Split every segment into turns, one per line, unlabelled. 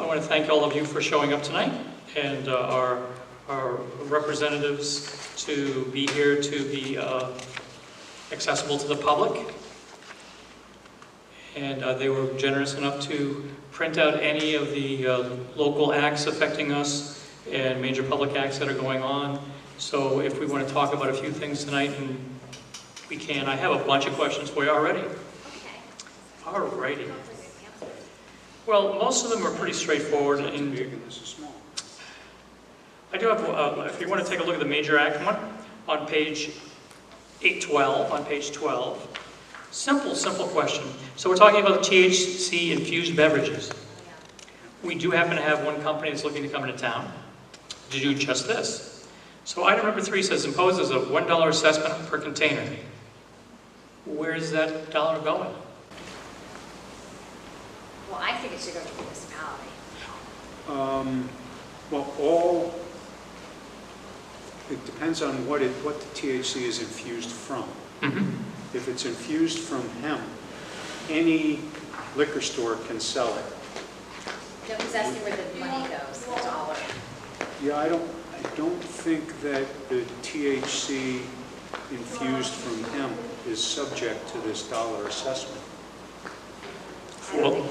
want to thank all of you for showing up tonight, and our representatives to be here to be accessible to the public. And they were generous enough to print out any of the local acts affecting us and major public acts that are going on. So if we want to talk about a few things tonight, and we can. I have a bunch of questions for you already.
Okay.
Alrighty. Well, most of them are pretty straightforward.
And big and this is small.
I do have, if you want to take a look at the major act one, on page 812, on page 12. Simple question. So we're talking about THC infused beverages. We do happen to have one company that's looking to come into town to do just this. So item number 3 says imposes a $1 assessment per container. Where is that dollar going?
Well, I think it should go to the municipality.
Well, it depends on what the THC is infused from.
Mm-hmm.
If it's infused from hemp, any liquor store can sell it.
No, because that's where the money goes, the dollar.
Yeah, I don't think that the THC infused from hemp is subject to this dollar assessment.
Well,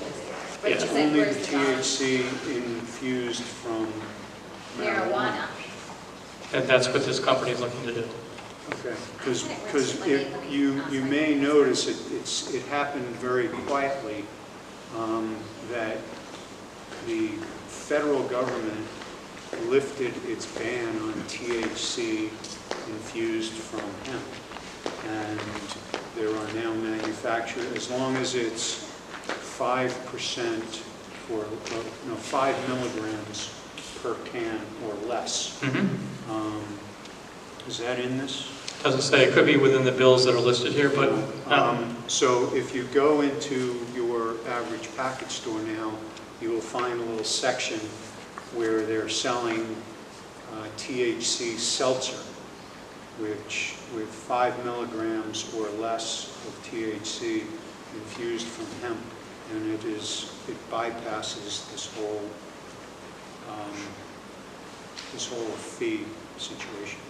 But
yeah.
you said,
Only the
where's the dollar?
THC infused from
Marijuana.
And that's what this company is looking to do.
Okay, because you may notice it happened very quietly, that the federal government lifted its ban on THC infused from hemp, and there are now manufacturers, as long as it's 5% or 5 milligrams per can or less.
Mm-hmm.
Is that in this?
Doesn't say. It could be within the bills that are listed here, but
So if you go into your average package store now, you will find a little section where they're selling THC seltzer, which with 5 milligrams or less of THC infused from hemp, and it bypasses this whole fee situation.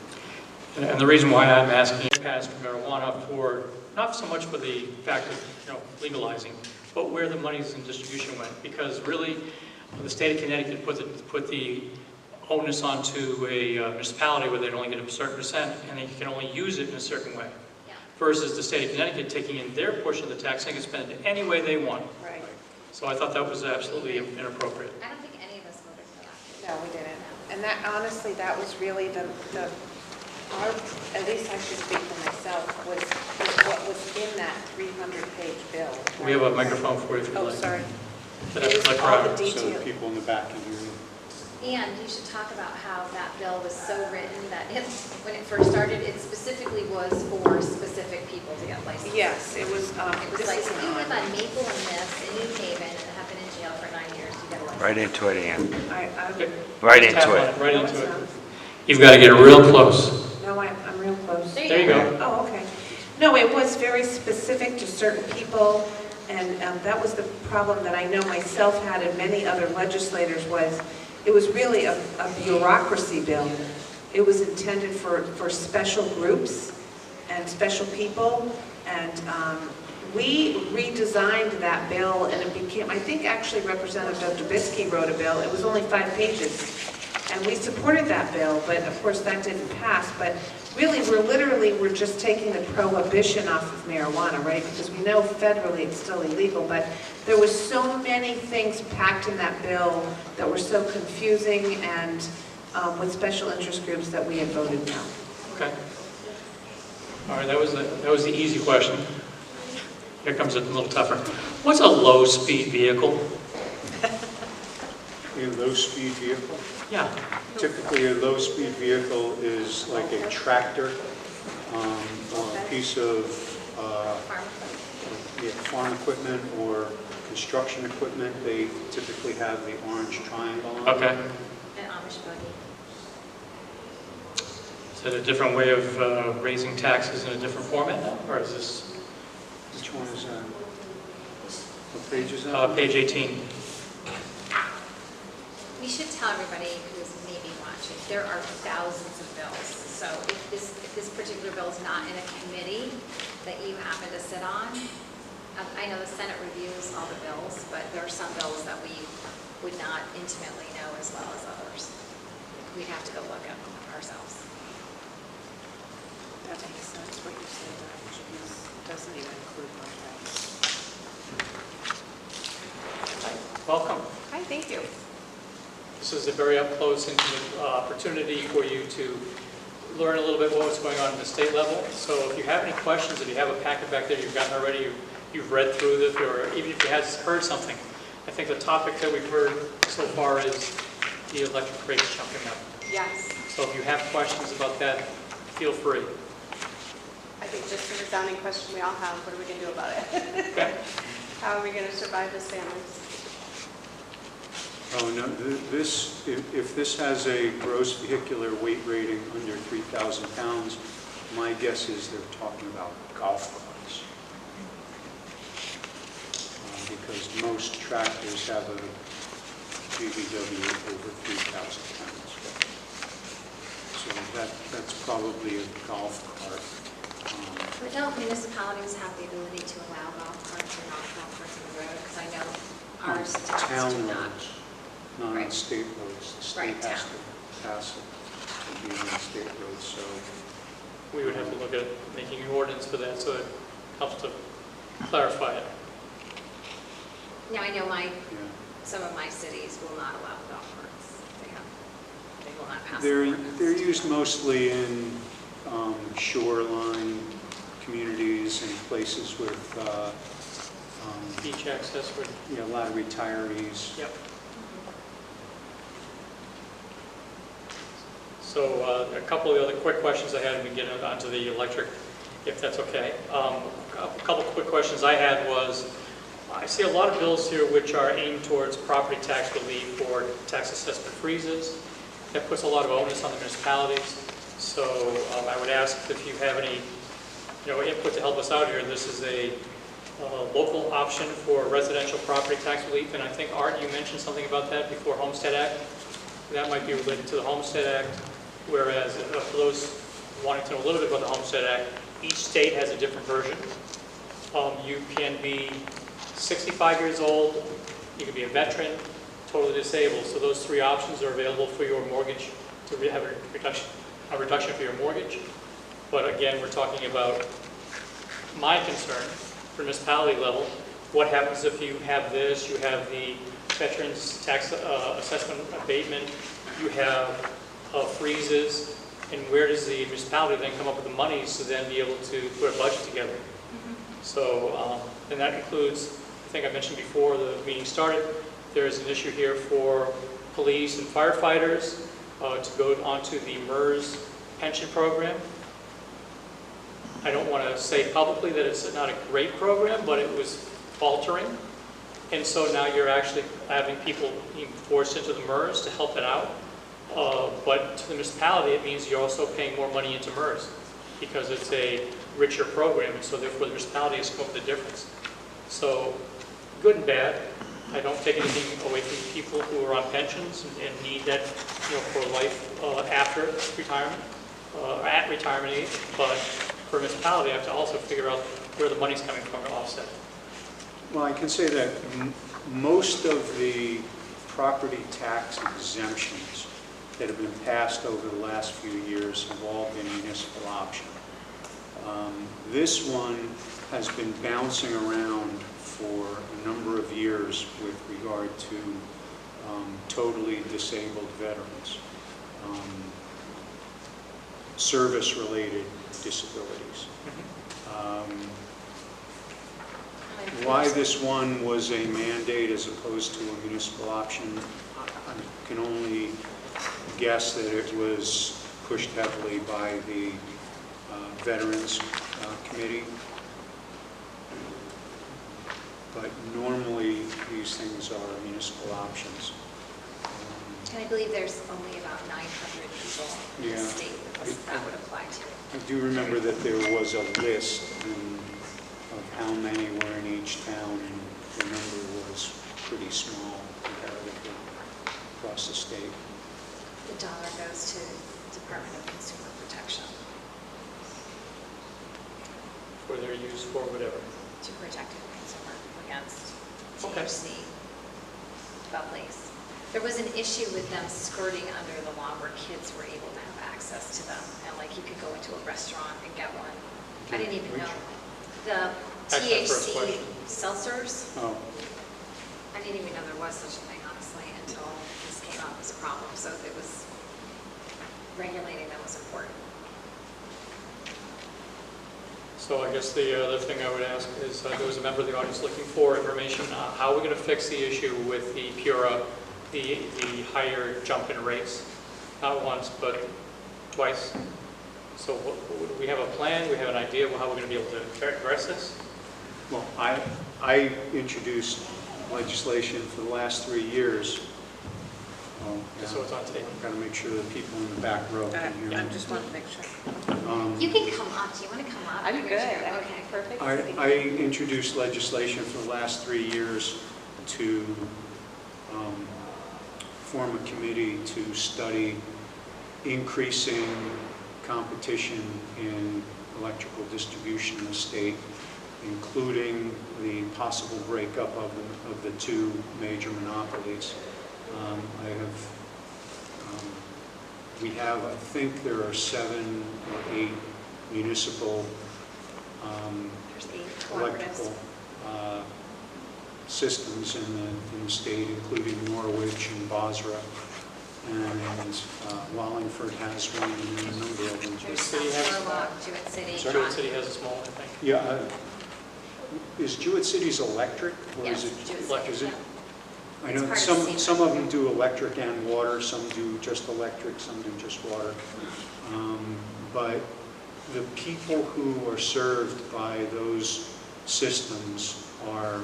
and the reason why I'm asking you passed marijuana for not so much for the fact of legalizing, but where the monies and distribution went, because really the state of Connecticut put the onus onto a municipality where they'd only get a certain percent and they can only use it in a certain way.
Yeah.
Versus the state of Connecticut taking in their portion of the tax, they can spend it any way they want.
Right.
So I thought that was absolutely inappropriate.
I don't think any of us voted for that.
No, we didn't. And that, honestly, that was really our, at least I should speak for myself, was what was in that 300-page bill.
We have a microphone for you if you'd
Oh,
like.
sorry.
Set
It
up
was
like
all the
Robert.
So
detail.
the people in the back can hear you.
And you should talk about how that bill was so written that when it first started, it specifically was for specific people to get licensed.
Yes, it was,
It was
this
like,
is
if you live on Maple and this in New Haven and have been in jail for 9 years, you get a license.
Right into it, Ann.
Okay.
Right
Tap
into
on
it.
Right
No,
into
it's
it.
not.
You've got to get real close.
No, I'm real close.
There you go.
Oh, okay. No, it was very specific to certain people, and that was the problem that I know myself had and many other legislators was, it was really a bureaucracy bill. It was intended for special groups and special people, and we redesigned that bill, and it became, I think actually Representative Doug Dubitsky wrote a bill. It was only 5 pages. And we supported that bill, but of course that didn't pass. But really, we're just taking the prohibition off of marijuana, right? Because we know federally it's still illegal, but there was so many things packed in that bill that were so confusing and with special interest groups that we had voted no.
Okay. All right, that was the easy question. Here comes a little tougher. What's a low-speed vehicle?
A low-speed vehicle?
Yeah.
Typically, a low-speed vehicle is like a tractor, or a piece of farm equipment or construction equipment. They typically have the orange triangle on it.
Okay.
An Amish buggy.
Is it a different way of raising taxes in a different format now, or is this
Which one is that? What page is that?
page 18?
should tell everybody who's maybe watching, there are thousands of bills. So if this particular bill is not in a committee that you happen to sit on, I know the Senate reviews all the bills, but there are some bills that we would not intimately know as well as others. We'd have to go look at ourselves.
That makes sense, what you said, which doesn't even include contracts.
Welcome.
Hi, thank you.
This is a very up-close, intimate opportunity for you to learn a little bit what's going on at the state level. So if you have any questions, if you have a packet back there you've gotten already, you've read through this, or even if you have heard something, I think the topic that we've heard so far is the electric rates jumping up.
Yes,
So if you have questions about that, feel free.
I think just a resounding question we all have, what are we going to do about it?
Okay?
How are we going to survive as families?
Oh, no, if this has a gross vehicular weight rating under 3,000 pounds, my guess is they're talking about golf carts. Because most tractors have a GVW over 3,000 pounds. So that's probably a golf cart.
But don't municipalities have the ability to allow golf carts or not golf carts on the road? Because I know ours
Town
do not.
roads, not on
Right.
state roads. The state
Right,
has
town.
to pass it to be on state roads, so.
We would have to look at making an ordinance for that, so it helps to clarify it.
Now, I know
Yeah.
some of my cities will not allow golf carts. They will not pass an
They're
ordinance.
used mostly in shoreline communities and places with
Beach access would,
a lot of retirees.
yep. So a couple of the other quick questions I had, and we get onto the electric, if that's okay. A couple of quick questions I had was, I see a lot of bills here which are aimed towards property tax relief or tax assessment freezes. That puts a lot of onus on the municipalities. So I would ask if you have any input to help us out here. This is a local option for residential property tax relief, and I think, Art, you mentioned something about that before Homestead Act. That might be related to the Homestead Act, whereas for those wanting to know a little bit about the Homestead Act, each state has a different version. You can be 65 years old, you can be a veteran, totally disabled. So those three options are available for your mortgage, to have a reduction for your mortgage. But again, we're talking about my concern for municipality level. What happens if you have this? You have the veterans tax assessment abatement, you have freezes, and where does the municipality then come up with the money to then be able to put a budget together? So, and that includes, I think I mentioned before the meeting started, there is an issue here for police and firefighters to go onto the MERS pension program. I don't want to say publicly that it's not a great program, but it was faltering. And so now you're actually having people being forced into the MERS to help it out. But to the municipality, it means you're also paying more money into MERS because it's a richer program, and so therefore the municipality has come up with the difference. So, good and bad. I don't take anything away from people who are on pensions and need that, for life after retirement, at retirement age. But for a municipality, I have to also figure out where the money's coming from to offset it.
Well, I can say that most of the property tax exemptions that have been passed over the last few years have all been municipal option. This one has been bouncing around for a number of years with regard to totally disabled veterans, service-related disabilities. Why this one was a mandate as opposed to a municipal option, I can only guess that it was pushed heavily by the Veterans Committee. But normally, these things are municipal options.
And I believe there's only about 900 people in the
Yeah.
state that would apply to it.
I do remember that there was a list of how many were in each town, and the number was pretty small comparatively. across the state.
The dollar goes to Department of Consumer Protection
For their use for whatever.
to protect the consumer against
Okay.
THC bubbly. There was an issue with them skirting under the law where kids were able to have access to them, and like you could go into a restaurant and get one. I didn't even know. The
That's my first
THC
question.
seltzers,
Oh,
I didn't even know there was such a thing, honestly, until this came up as a problem. So it was, regulating them was important.
So I guess the other thing I would ask is, there was a member of the audience looking for information. How are we going to fix the issue with the Pura, the higher jump in rates? Not once, but twice. So we have a plan, we have an idea of how we're going to be able to address this?
well, I introduced legislation for the last 3 years. Oh,
Just so it's on tape.
Got to make sure that people in the back row can hear
I
me.
just want to make sure.
You can come up. Do you want to come up?
I'm
Your
good.
chair.
I'm
Okay.
perfect.
I introduced legislation for the last 3 years to form a committee to study increasing competition in electrical distribution in the state, including the possible breakup of the two major monopolies. We have, I think there are 7 or 8 municipal
There's 8
electrical systems in the state, including Norwich and Basra, and Wallingford has one, and a number of them.
There's
City has-
Norwalk, Jewett City.
Sorry?
Jewett City has a small, I think.
Yeah, is Jewett City's electric, or
Yes,
is it?
Jewett
electric?
City.
Is it? I
It's
know
part of
some
CMAQ.
of them do electric and water, some do just electric, some do just water. But the people who are served by those systems are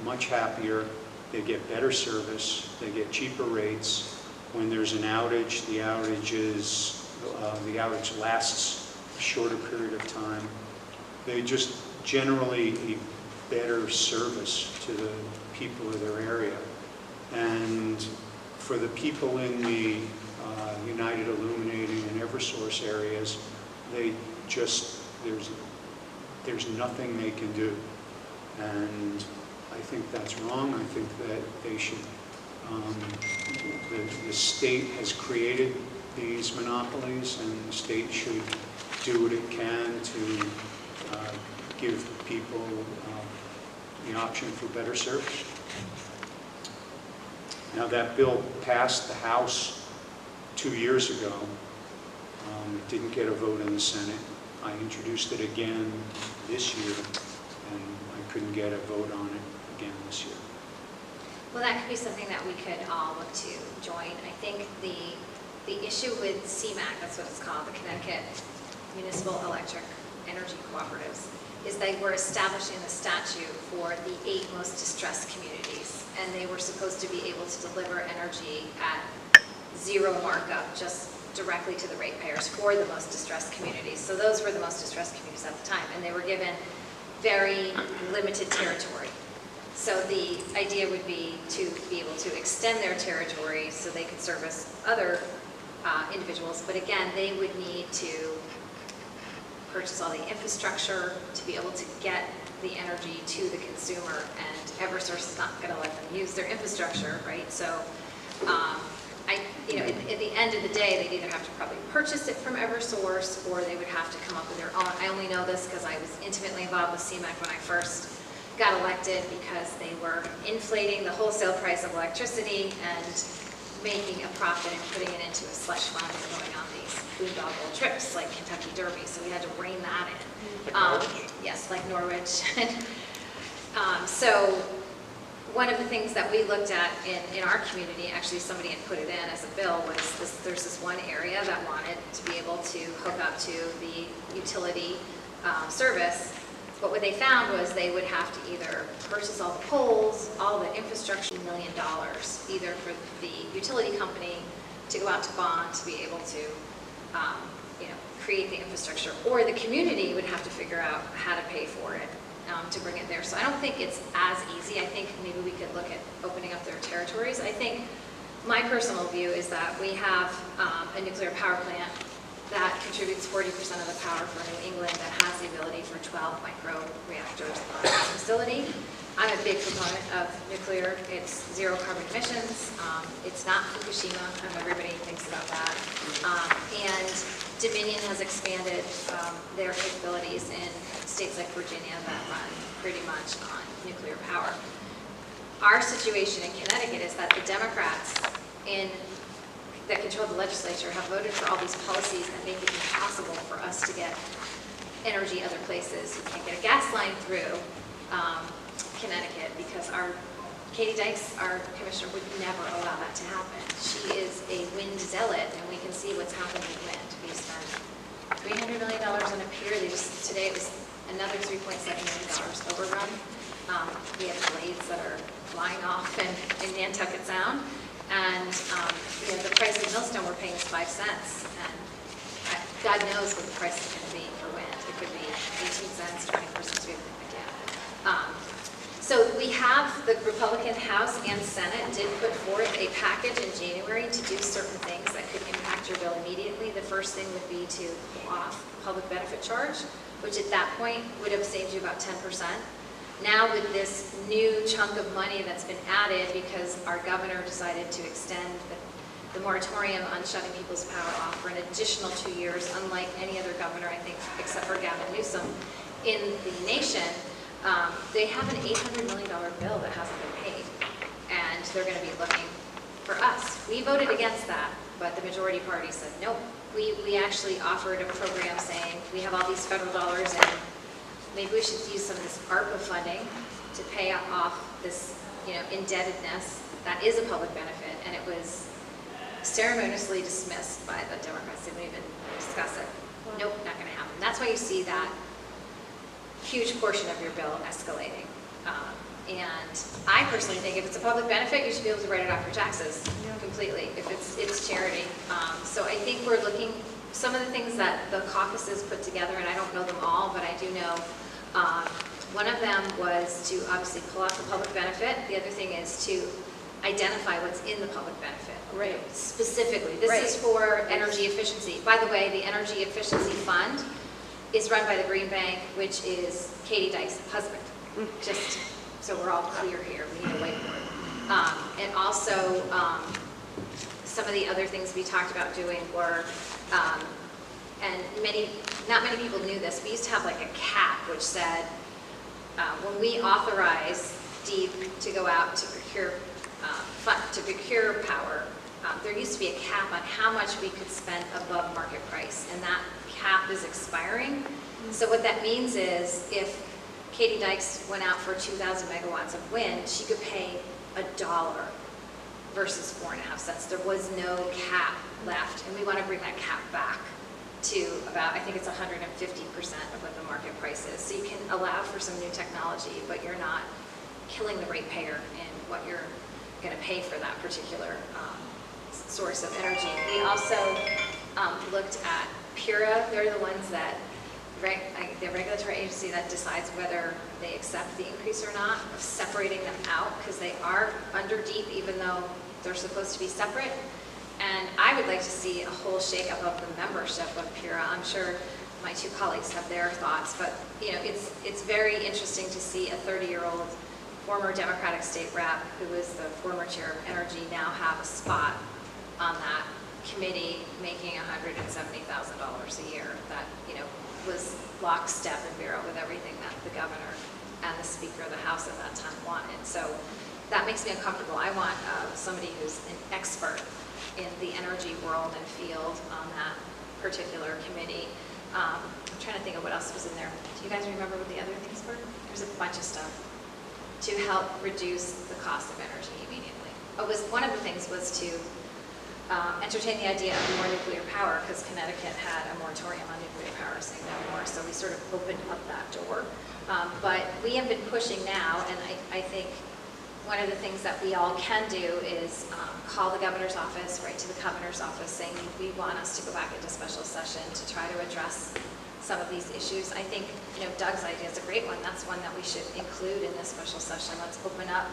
much happier, they get better service, they get cheaper rates. When there's an outage, the outage lasts a shorter period of time. They just generally a better service to the people of their area. And for the people in the United Illuminating and Eversource areas, they just, there's nothing they can do. And I think that's wrong. I think that they should, the state has created these monopolies, and the state should do what it can to give people the option for better service. Now, that bill passed the House 2 years ago. It didn't get a vote in the Senate. I introduced it again this year, and I couldn't get a vote on it again this year.
Well, that could be something that we could all look to join. I think the issue with CMAQ, that's what it's called, the Connecticut Municipal Electric Energy Cooperatives, is they were establishing the statute for the 8 most distressed communities, and they were supposed to be able to deliver energy at 0 markup, just directly to the ratepayers for the most distressed communities. So those were the most distressed communities at the time, and they were given very limited territory. So the idea would be to be able to extend their territory so they could service other individuals, but again, they would need to purchase all the infrastructure to be able to get the energy to the consumer, and Eversource is not going to let them use their infrastructure, right? So, at the end of the day, they'd either have to probably purchase it from Eversource, or they would have to come up with their own. I only know this because I was intimately involved with CMAQ when I first got elected, because they were inflating the wholesale price of electricity and making a profit and putting it into a slush fund and going on these boondoggle trips like Kentucky Derby. So we had to rein that in.
Like Norwich?
Yes, like Norwich. So one of the things that we looked at in our community, actually somebody had put it in as a bill, was there's this one area that wanted to be able to hook up to the utility service. But what they found was they would have to either purchase all the poles, all the infrastructure, $1 million, either for the utility company to go out to bond to be able to create the infrastructure, or the community would have to figure out how to pay for it to bring it there. So I don't think it's as easy. I think maybe we could look at opening up their territories. I think My personal view is that we have a nuclear power plant that contributes 40% of the power for New England, that has the ability for 12 micro reactors on this facility. I'm a big proponent of nuclear. It's zero carbon emissions. It's not Fukushima. I know everybody thinks about that. And Dominion has expanded their capabilities in states like Virginia that run pretty much on nuclear power. Our situation in Connecticut is that the Democrats that control the legislature have voted for all these policies that make it impossible for us to get energy other places. You can't get a gas line through Connecticut because Katie Dykes, our commissioner, would never allow that to happen. She is a wind zealot, and we can see what's happening with wind. We spent $300 million on a pier. Today it was another $3.7 million overrun. We have blades that are flying off in Nantucket Sound. And the price of millstone we're paying is 5 cents. And God knows what the price is going to be for wind. It could be 18 cents, 24 cents, we have no idea. So we have the Republican House and Senate did put forth a package in January to do certain things that could impact your bill immediately. The first thing would be to pull off the public benefit charge, which at that point would have saved you about 10%. Now with this new chunk of money that's been added because our governor decided to extend the moratorium on shutting people's power off for an additional 2 years, unlike any other governor, I think, except for Gavin Newsom in the nation, they have an $800 million bill that hasn't been paid, and they're going to be looking for us. We voted against that, but the majority party said, nope. We actually offered a program saying, we have all these federal dollars and maybe we should use some of this ARPA funding to pay off this, indebtedness that is a public benefit, and it was ceremoniously dismissed by the Democrats. They didn't even discuss it. Nope, not going to happen. That's why you see that huge portion of your bill escalating. And I personally think if it's a public benefit, you should be able to write it off your taxes completely if it's charity. So I think we're looking, some of the things that the caucuses put together, and I don't know them all, but I do know one of them was to obviously pull off the public benefit. The other thing is to identify what's in the public benefit.
Right.
Specifically, this is for energy efficiency. By the way, the Energy Efficiency Fund is run by the Green Bank, which is Katie Dykes' husband. Just so we're all clear here, we need a whiteboard. And also, some of the other things we talked about doing were, and not many people knew this, we used to have like a cap which said, when we authorize DEEP to go out to procure power, there used to be a cap on how much we could spend above market price, and that cap is expiring. So what that means is if Katie Dykes went out for 2,000 megawatts of wind, she could pay $1 versus 4.5 cents. There was no cap left, and we want to bring that cap back to about, I think it's 150% of what the market price is. So you can allow for some new technology, but you're not killing the ratepayer in what you're going to pay for that particular source of energy. We also looked at PURA. They're the ones that, the regulatory agency that decides whether they accept the increase or not, of separating them out because they are under DEEP even though they're supposed to be separate. And I would like to see a whole shakeup of the membership of PURA. I'm sure my two colleagues have their thoughts, but it's very interesting to see a 30-year-old former Democratic state rep who was the former chair of energy now have a spot on that committee making $170,000 a year. That was lockstep and barrel with everything that the governor and the Speaker of the House at that time wanted. So that makes me uncomfortable. I want somebody who's an expert in the energy world and field on that particular committee. I'm trying to think of what else was in there. Do you guys remember what the other things were? There's a bunch of stuff to help reduce the cost of energy immediately. One of the things was to entertain the idea of more nuclear power because Connecticut had a moratorium on nuclear power saying no more, so we sort of opened up that door. But we have been pushing now, and I think one of the things that we all can do is call the governor's office, write to the governor's office saying we want us to go back into special session to try to address some of these issues. I think Doug's idea is a great one. That's one that we should include in this special session. Let's open up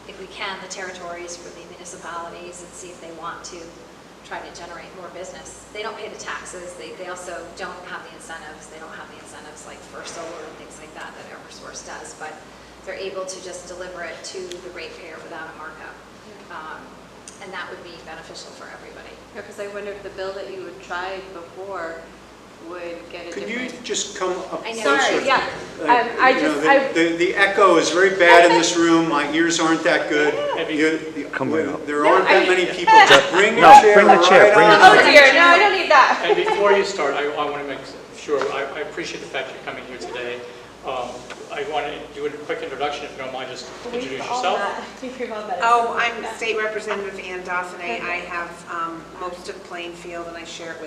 if we can, the territories for the municipalities and see if they want to try to generate more business. They don't pay the taxes. They also don't have the incentives. They don't have the incentives like for solar and things like that Eversource does, but they're able to just deliver it to the ratepayer without a markup. And that would be beneficial for everybody.
Yeah, because I wonder if the bill that you had tried before would get a
Could
different...
you just come up
I know.
closer?
Sorry, yeah.
The echo is very bad in this room. My ears aren't that good.
Come right up.
There aren't that many people. Bring your
No,
chair
bring the chair,
right
bring
on.
it.
Oh dear, no, I don't need that.
And before you start, I want to make sure, I appreciate the fact you're coming here today. I want to do a quick introduction, if you don't mind, just introduce yourself.
Oh, I'm State Representative Anne Dauphinais. I have most of Plainfield, and I share it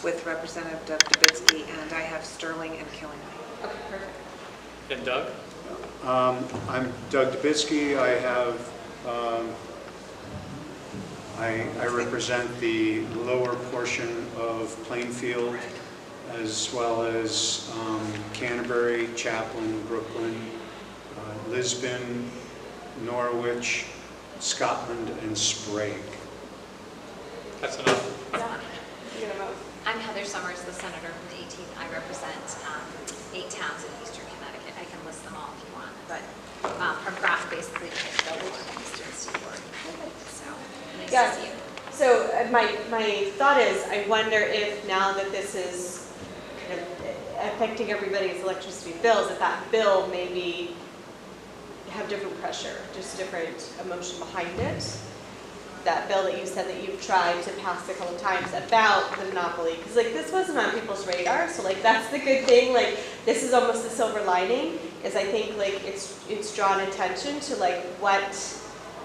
with Representative Doug Dubitsky, and I have Sterling and Killingly.
Okay, perfect.
And Doug?
I'm Doug Dubitsky. I have, I represent the lower portion of Plainfield, as well as Canterbury, Chaplin, Brooklyn, Lisbon, Norwich, Scotland, and Sprague.
That's enough.
You gonna vote?
I'm Heather Summers, the senator from the 18th. I represent 8 towns in eastern Connecticut. I can list them all if you want, but from Grafton, basically, to Pittsburgh, eastern seaboard. So, nice
Yeah.
to see you.
So my thought is, I wonder if now that this is kind of affecting everybody's electricity bills, that bill maybe have different pressure, just different emotion behind it. That bill that you said that you've tried to pass a couple of times about the monopoly, because like this wasn't on people's radar, so like that's the good thing. Like this is almost the silver lining, is I think like it's drawn attention to like what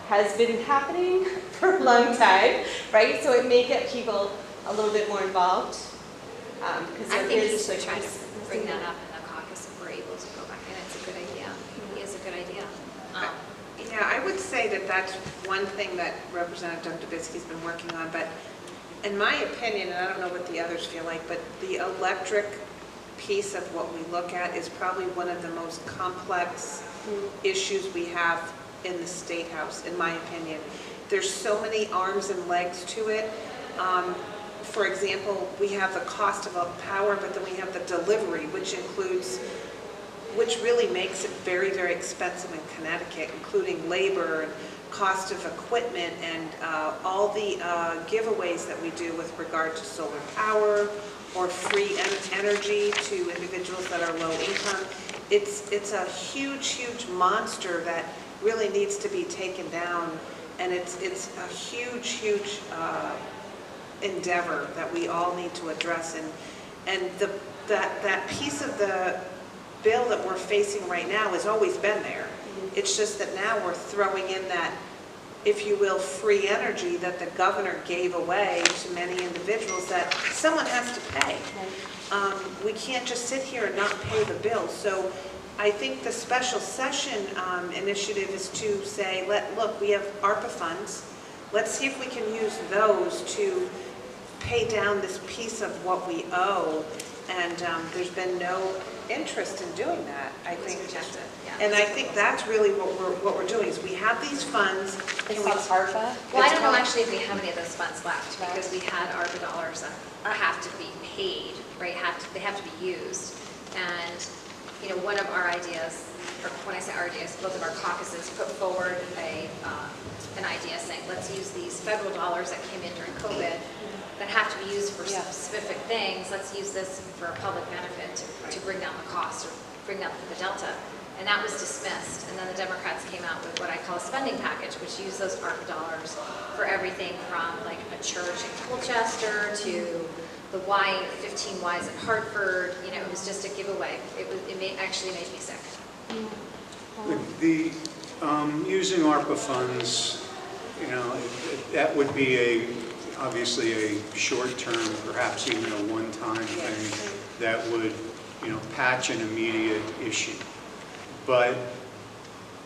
has been happening for a long time, right? So it may get people a little bit more involved. Because
I
there
think he
is
should
like
try to
this-
bring that up in the caucus if we're able to go back in. It's a good idea. It is a good idea.
Yeah, I would say that that's one thing that Representative Doug Dubitsky's been working on, but in my opinion, and I don't know what the others feel like, but the electric piece of what we look at is probably one of the most complex issues we have in the State House, in my opinion. There's so many arms and legs to it. For example, we have the cost of power, but then we have the delivery, which really makes it very, very expensive in Connecticut, including labor and cost of equipment and all the giveaways that we do with regard to solar power or free energy to individuals that are low income. It's a huge, huge monster that really needs to be taken down, and it's a huge, huge endeavor that we all need to address. And that piece of the bill that we're facing right now has always been there. It's just that now we're throwing in that, if you will, free energy that the governor gave away to many individuals that someone has to pay. We can't just sit here and not pay the bill. So I think the special session initiative is to say, look, we have ARPA funds. Let's see if we can use those to pay down this piece of what we owe. And there's been no interest in doing that, I think.
Rejected, yeah.
And I think that's really what we're doing, is we have these funds.
It's called ARPA.
Well, I don't know actually if we have any of those funds left, because we had ARPA dollars that have to be paid, right? They have to be used. And, you know, one of our ideas, or when I say our ideas, both of our caucuses put forward an idea saying, let's use these federal dollars that came in during COVID that have to be used for specific things. Let's use this for a public benefit to bring down the cost or bring down the delta. And that was dismissed. And then the Democrats came out with what I call a spending package, which used those ARPA dollars for everything from like a church in Colchester to the 15 Ys at Hartford. You know, it was just a giveaway. It actually made me sick.
The using ARPA funds, you know, that would be obviously a short-term, perhaps even a one-time thing that would, you know, patch an immediate issue. But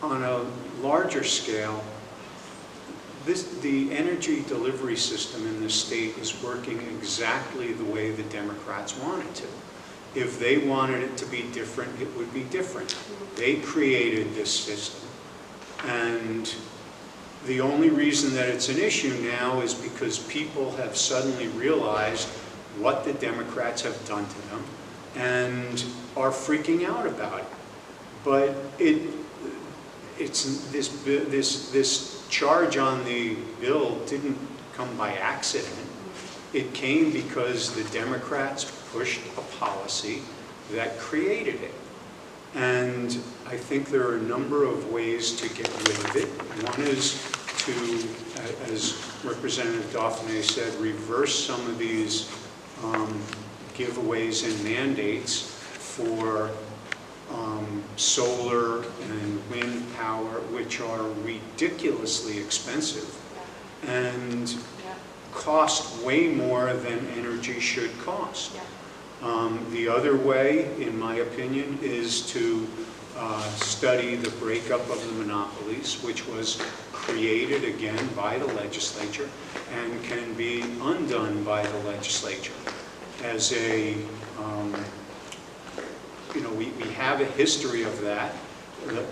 on a larger scale, the energy delivery system in this state is working exactly the way the Democrats want it to. If they wanted it to be different, it would be different. They created this system, and The only reason that it's an issue now is because people have suddenly realized what the Democrats have done to them and are freaking out about it. But this charge on the bill didn't come by accident. It came because the Democrats pushed a policy that created it. And I think there are a number of ways to get rid of it. One is to, as Representative Dauphinais said, reverse some of these giveaways and mandates for solar and wind power, which are ridiculously expensive and cost way more than energy should cost. The other way, in my opinion, is to study the breakup of the monopolies, which was created again by the legislature and can be undone by the legislature. As a, we have a history of that.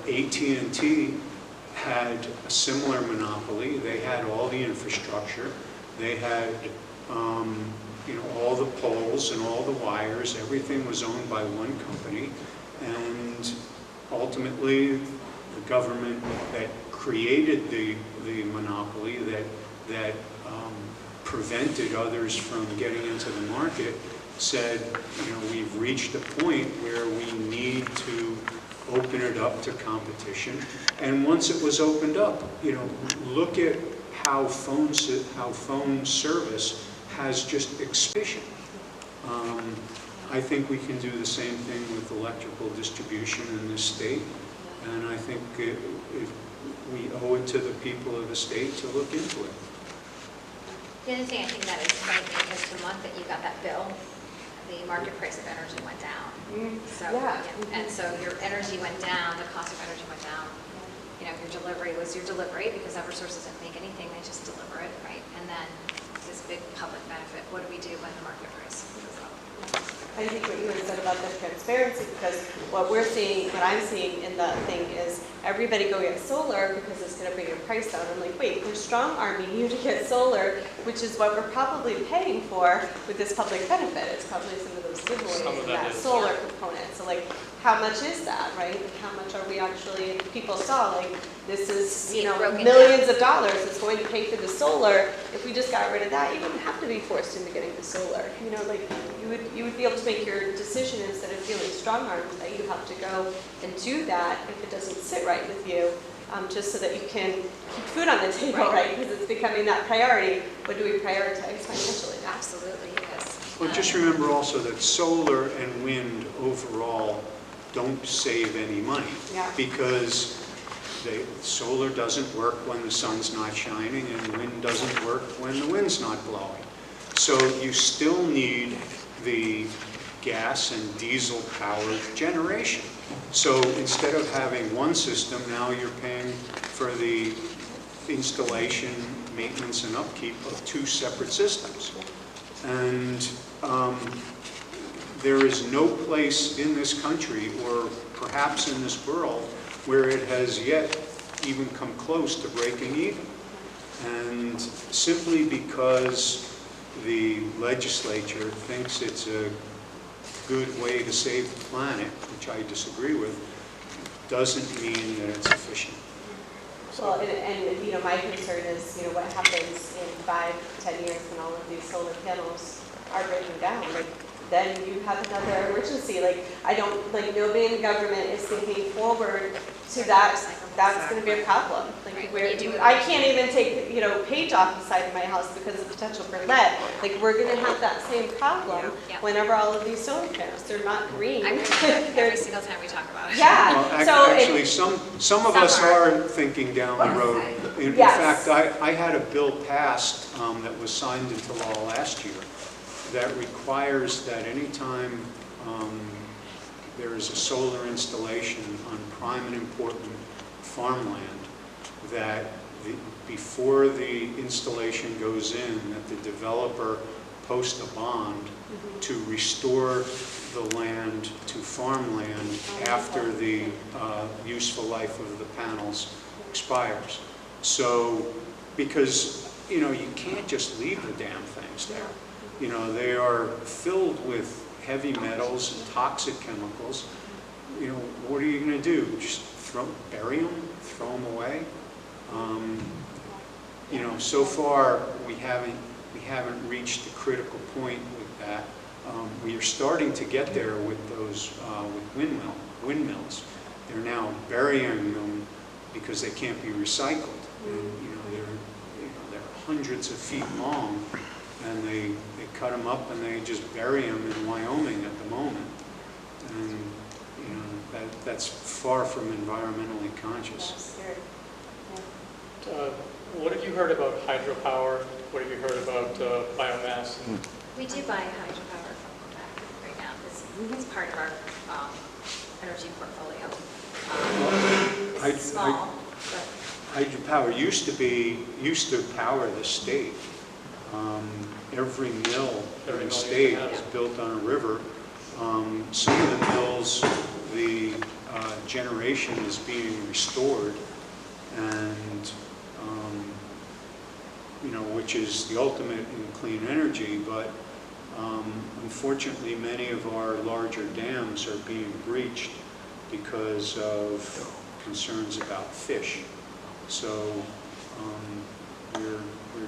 AT&T had a similar monopoly. They had all the infrastructure. They had all the poles and all the wires. Everything was owned by one company. And ultimately, the government that created the monopoly, that prevented others from getting into the market, said, we've reached a point where we need to open it up to competition. And once it was opened up, look at how phone service has just expision. I think we can do the same thing with electrical distribution in this state, and I think we owe it to the people of the state to look into it.
The other thing I think that is frightening is the month that you got that bill, the market price of energy went down. So, and so your energy went down, the cost of energy went down. Your delivery was your delivery because Eversource doesn't make anything, they just deliver it, right? And then this big public benefit, what do we do when the market price goes up?
I think what you had said about the transparency, because what I'm seeing in the thing is everybody go get solar because it's going to bring your price down. I'm like, wait, they're strong-arming you to get solar, which is what we're probably paying for with this public benefit. It's probably some of those giveaways, that solar component. So like, how much is that, right? Like, how much are we actually, people saw, like, this is, millions of dollars it's going to pay for the solar. If we just got rid of that, you wouldn't have to be forced into getting the solar. Like, you would be able to make your decision instead of feeling strong-armed that you have to go and do that if it doesn't sit right with you, just so that you can keep food on the table, right? Because it's becoming that priority. What do we prioritize financially?
Absolutely, yes.
Well, just remember also that solar and wind overall don't save any money, because solar doesn't work when the sun's not shining and wind doesn't work when the wind's not blowing. So you still need the gas and diesel powered generation. So instead of having one system, now you're paying for the installation, maintenance, and upkeep of two separate systems. And there is no place in this country, or perhaps in this world, where it has yet even come close to breaking even. And simply because the legislature thinks it's a good way to save the planet, which I disagree with, doesn't mean that it's efficient.
Well, and my concern is, what happens in 5-10 years when all of these solar panels are breaking down? Like, then you have another emergency. Like, nobody in the government is thinking forward to that. That's going to be a problem. Like, I can't even take, paint off the side of my house because of the potential for lead. Like, we're going to have that same problem whenever all of these solar panels, they're not green.
I remember every single time we talk about it.
Yeah.
Well, actually, some of us are thinking down the road. In fact, I had a bill passed that was signed into law last year that requires that anytime there is a solar installation on prime and important farmland, that before the installation goes in, that the developer post a bond to restore the land to farmland after the useful life of the panels expires. So, because, you know, you can't just leave the damn things there. You know, they are filled with heavy metals and toxic chemicals. You know, what are you going to do? Just bury them, throw them away? You know, so far we haven't reached the critical point with that. We are starting to get there with those with windmills. They're now burying them because they can't be recycled. And, they're hundreds of feet long, and they cut them up and they just bury them in Wyoming at the moment. And you know, that's far from environmentally conscious.
What have you heard about hydropower? What have you heard about biomass?
We do buy hydropower from Quebec right now. It's part of our energy portfolio. It's small, but
Hydropower used to power the state. Every mill in the state is built on a river. Some of the mills, the generation is being restored, and you know, which is the ultimate in clean energy. But unfortunately, many of our larger dams are being breached because of concerns about fish. So we're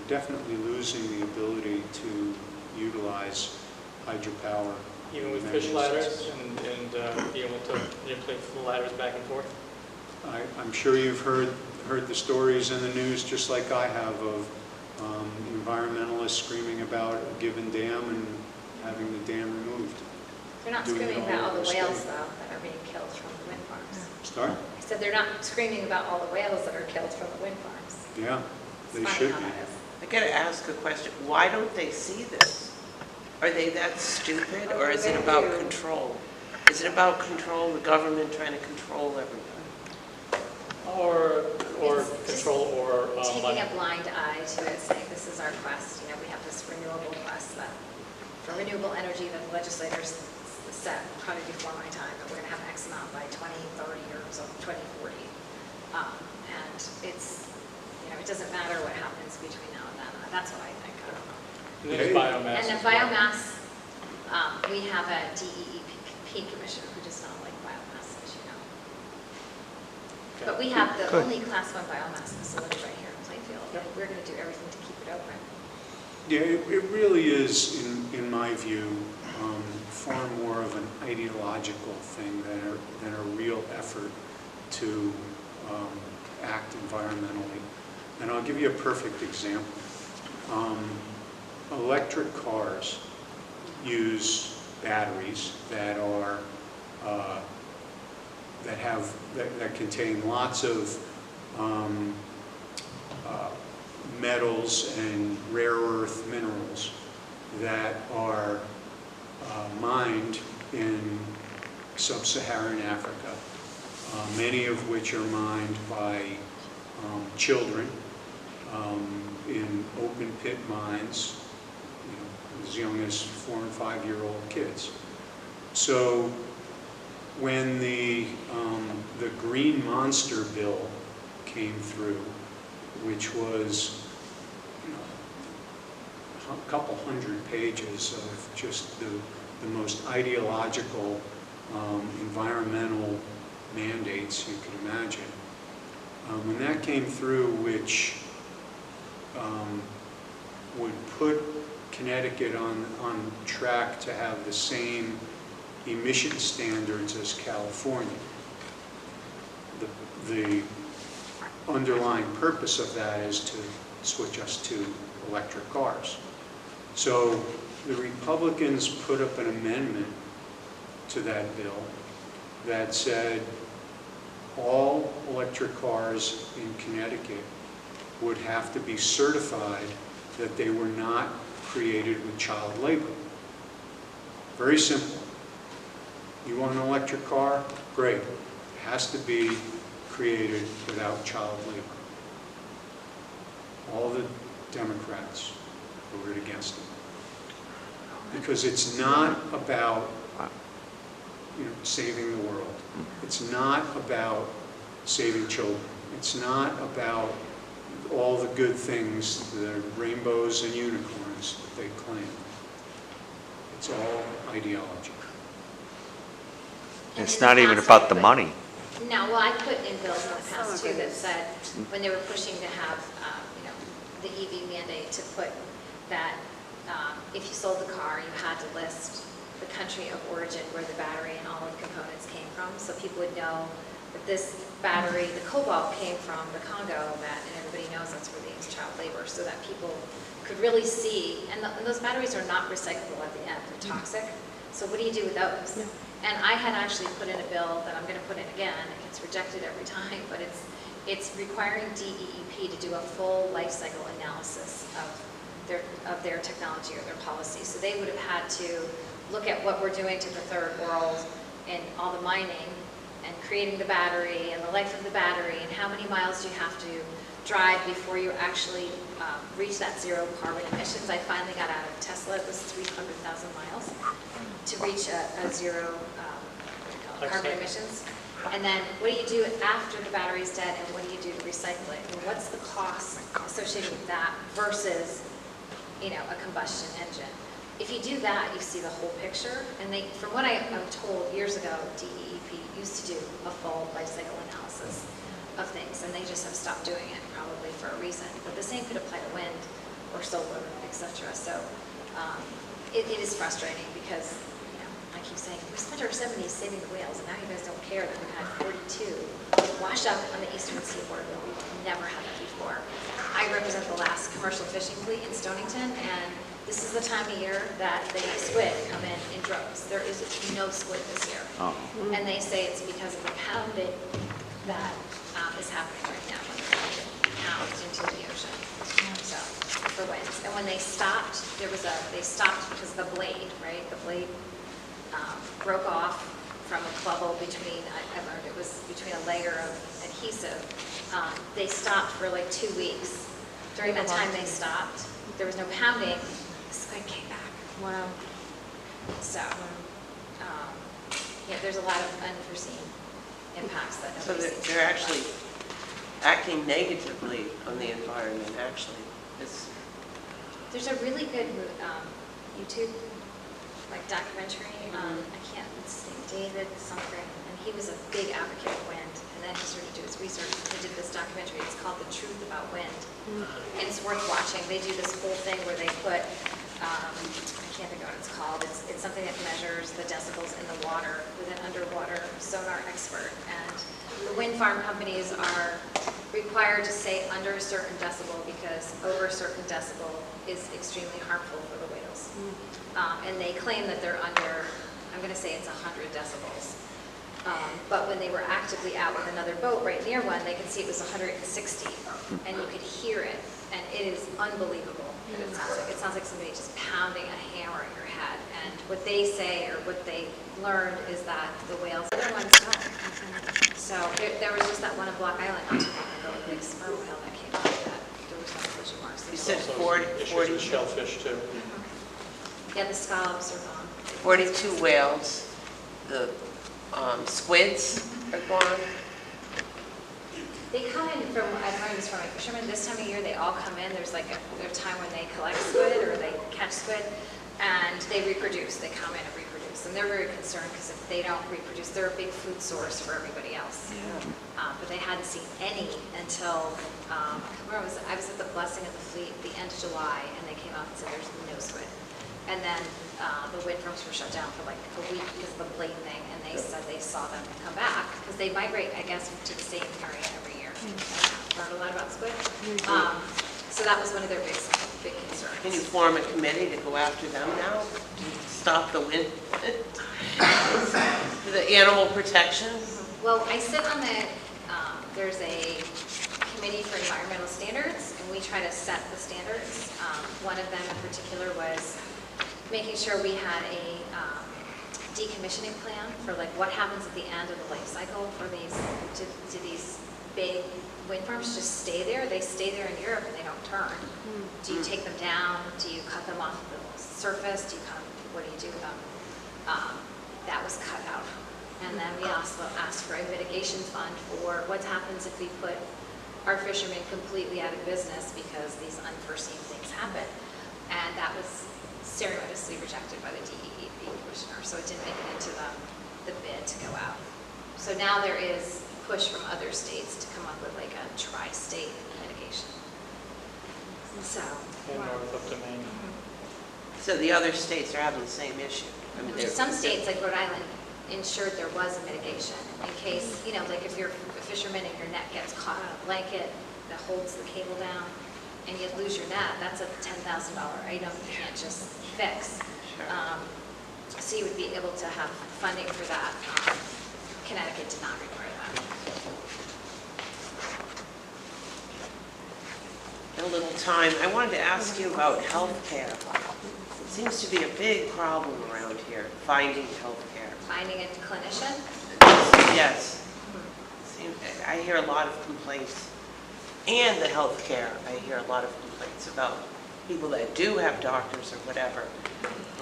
definitely losing the ability to utilize hydropower.
Even with fish ladders and being able to manipulate the ladders back and forth?
I'm sure you've heard the stories in the news, just like I have, of environmentalists screaming about a given dam and having the dam removed.
they're not
Doing it
screaming
all
about all
over
the
the
whales,
state.
though, that are being killed from the wind farms.
Start?
I said they're not screaming about all the whales that are killed from the wind farms.
Yeah,
It's
they
funny
should
how
be.
that is.
I gotta ask a question. Why don't they see this? Are they that stupid, or is it about control? Is it about control, the government trying to control everybody?
Or
It's just
control or
Taking
money?
a blind eye to it, saying this is our quest, you know, we have this renewable quest that, for renewable energy that the legislators set probably before my time, that we're gonna have X amount by 2030 or so 2040. And it's, you know, it doesn't matter what happens between now and then. That's what I think. I don't know.
And then there's biomass.
And then
as well.
biomass, we have a DEEP commissioner who does not like biomass, as you know.
Okay.
But we have the only Class 1 biomass facility right here in Plainfield, and we're going to do everything to keep it open.
Yeah, it really is, in my view, far more of an ideological thing than a real effort to act environmentally. And I'll give you a perfect example. Electric cars use batteries that are that contain lots of metals and rare earth minerals that are mined in sub-Saharan Africa, many of which are mined by children in open pit mines, you know, as young as 4- and 5-year-old kids. So when the Green Monster bill came through, which was, you know, a couple hundred pages of just the most ideological environmental mandates you could imagine. When that came through, which would put Connecticut on track to have the same emission standards as California. The underlying purpose of that is to switch us to electric cars. So the Republicans put up an amendment to that bill that said all electric cars in Connecticut would have to be certified that they were not created with child labor. Very simple. You want an electric car? Great. It has to be created without child labor. All the Democrats voted against it. Because it's not about, you know, saving the world. It's not about saving children. It's not about all the good things, the rainbows and unicorns that they claim. It's all ideology.
And
It's
in the
not even
past,
about
I
the
put-
money.
No, well, I put in bills in the past too that said, when they were pushing to have, the EV mandate, to put that if you sold the car, you had to list the country of origin where the battery and all of the components came from, so people would know that this battery, the cobalt, came from the Congo, and everybody knows that's where they use child labor, so that people could really see, and those batteries are not recyclable at the end, they're toxic, so what do you do with those? And I had actually put in a bill that I'm going to put in again, it gets rejected every time, but it's requiring DEEP to do a full life cycle analysis of their technology or their policy. So they would have had to look at what we're doing to the third world and all the mining and creating the battery and the life of the battery and how many miles do you have to drive before you actually reach that zero carbon emissions. I finally got out of Tesla, it was 300,000 miles to reach a zero carbon emissions. And then what do you do after the battery's dead, and what do you do to recycle it? And what's the cost associated with that versus, a combustion engine? If you do that, you see the whole picture. And from what I'm told years ago, DEEP used to do a full life cycle analysis of things, and they just have stopped doing it, probably for a reason. But the same could apply to wind or solar, etc. So it is frustrating because I keep saying, we spent our 70s saving the whales, and now you guys don't care that we've had 42 wash up on the eastern seaboard where we've never had that before. I represent the last commercial fishing fleet in Stonington, and this is the time of year that the squid come in droves. There is no squid this year.
Oh.
And they say it's because of the pounding that is happening right now when they're pounded into the ocean. So, for winds. And when they stopped, they stopped because of the blade, right? The blade broke off from a bubble between, I learned it was between a layer of adhesive. They stopped for like 2 weeks. During that time they stopped, there was no pounding, the squid came back.
Wow.
So, there's a lot of unforeseen impacts that
So
nobody sees.
they're actually acting negatively on the environment, actually.
There's a really good YouTube documentary. I can't, it's David something, and he was a big advocate of wind, and then he started to do his research, and he did this documentary. It's called The Truth About Wind, and it's worth watching. They do this whole thing where they put, I can't think of what it's called, it's something that measures the decibels in the water with an underwater sonar expert, and the wind farm companies are required to say under a certain decibel because over a certain decibel is extremely harmful for the whales. And they claim that they're under, I'm going to say it's 100 decibels. But when they were actively out with another boat right near one, they could see it was 160, and you could hear it, and it is unbelievable that it sounds like. It sounds like somebody just pounding a hammer in your head. And what they say, or what they learned, is that the whales, the other ones don't. So there was just that one on Block Island not too long ago, the big sperm whale that came out of that. There was no fishing marks.
You said
Also
40
issues with shellfish too.
Yeah, the scallops are gone.
42 whales, the squids are gone.
They come in from, I've learned this from my fishermen, this time of year they all come in, there's a time when they collect squid or they catch squid, and they reproduce, they come in and reproduce. And they're very concerned because if they don't reproduce, they're a big food source for everybody else. But they hadn't seen any until, I was at the blessing of the fleet at the end of July, and they came out and said there's no squid. And then the wind farms were shut down for like a week because of the blade thing, and they said they saw them come back because they migrate, I guess, to the same area every year. Learned a lot about squid. So that was one of their big concerns.
Can you form a committee to go after them now? To stop the wind? The animal protection?
Well, I sit on there's a committee for environmental standards, and we try to set the standards. One of them in particular was making sure we had a decommissioning plan for like what happens at the end of the life cycle for these, do these big wind farms just stay there? They stay there in Europe and they don't turn. Do you take them down? Do you cut them off the surface? What do you do with them? That was cut out. And then we also asked for a mitigation fund for what happens if we put our fishermen completely out of business because these unforeseen things happen. And that was ceremoniously rejected by the DEP commissioner, so it didn't make it into the bid to go out. So now there is push from other states to come up with like a tri-state mitigation. So.
And north up to Maine.
So the other states are having the same issue. I mean,
Some states, like Rhode Island, ensured there was a mitigation in case, you know, like if you're a fisherman and your net gets caught on a blanket that holds the cable down and you lose your net, that's a $10,000 item you can't just fix.
Sure.
So you would be able to have funding for that. Connecticut did not require that.
In a little time, I wanted to ask you about healthcare. It seems to be a big problem around here, finding healthcare.
Finding a clinician?
Yes. I hear a lot of complaints. And the healthcare, I hear a lot of complaints about people that do have doctors or whatever.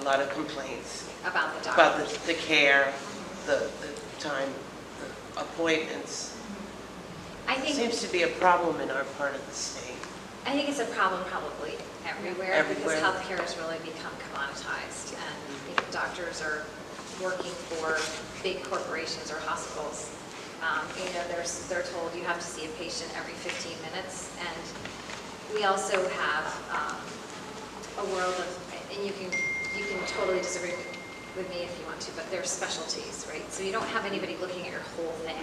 A lot of complaints
About the doctor.
about the care, the time, the appointments.
I think
Seems to be a problem in our part of the state.
I think it's a problem probably everywhere,
Everywhere.
because healthcare has really become commoditized, and you know, doctors are working for big corporations or hospitals. You know, they're told you have to see a patient every 15 minutes, and we also have a world of, and you can totally disagree with me if you want to, but there's specialties, right? So you don't have anybody looking at your whole thing.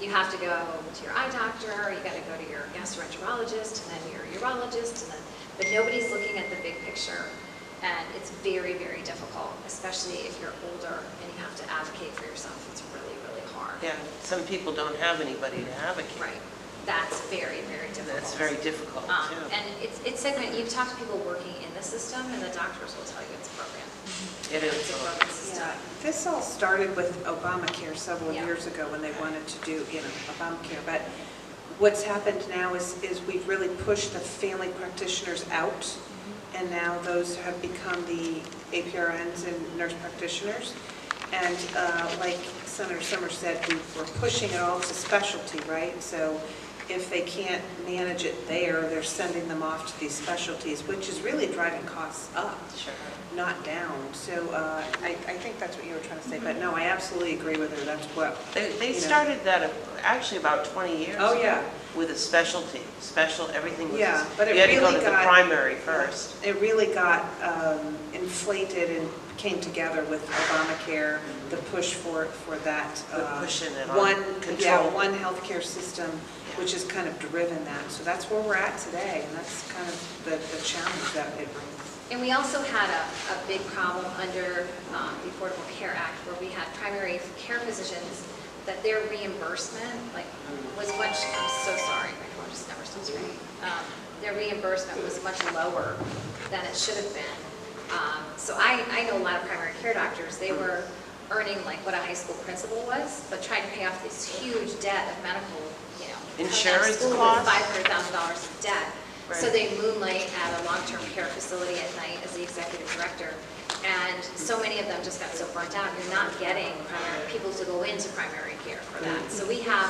You have to go to your eye doctor, or you got to go to your gastroenterologist, and then your urologist, and then, but nobody's looking at the big picture, and it's very, very difficult, especially if you're older and you have to advocate for yourself. It's really, really hard.
Yeah, some people don't have anybody to advocate.
Right. That's very, very difficult.
That's very difficult, too.
And it's segment. You talk to people working in the system, and the doctors will tell you it's a program.
It is.
It's a program system.
Yeah, this all started with Obamacare several
Yeah.
years ago when they wanted to do, you know, Obamacare. But what's happened now is we've really pushed the family practitioners out, and now those have become the APRNs and nurse practitioners. And like Senator Summers said, we're pushing it all to specialty, right? So if they can't manage it there, they're sending them off to these specialties, which is really driving costs up,
Sure.
not down. So I think that's what you were trying to say, but no, I absolutely agree with her. That's what,
They
you know.
started that actually about 20 years
Oh,
ago.
yeah.
With a specialty, everything was,
Yeah, but it
you had to go
really
to the
got-
primary first.
It really got inflated and came together with Obamacare, the push for that.
The pushing it on
one
control.
one healthcare system, which has kind of driven that. So that's where we're at today, and that's kind of the challenge that it brings.
And we also had a big problem under the Affordable Care Act, where we had primary care physicians that their reimbursement was much, I'm so sorry, my phone just never stops ringing. Their reimbursement was much lower than it should have been. So I know a lot of primary care doctors, they were earning like what a high school principal was, but trying to pay off this huge debt of medical, you know.
Insurance
school with
costs?
$500,000 of debt. So
Right.
they moonlight at a long-term care facility at night as the executive director. And so many of them just got so burnt out, you're not getting people to go into primary care for that. So we have,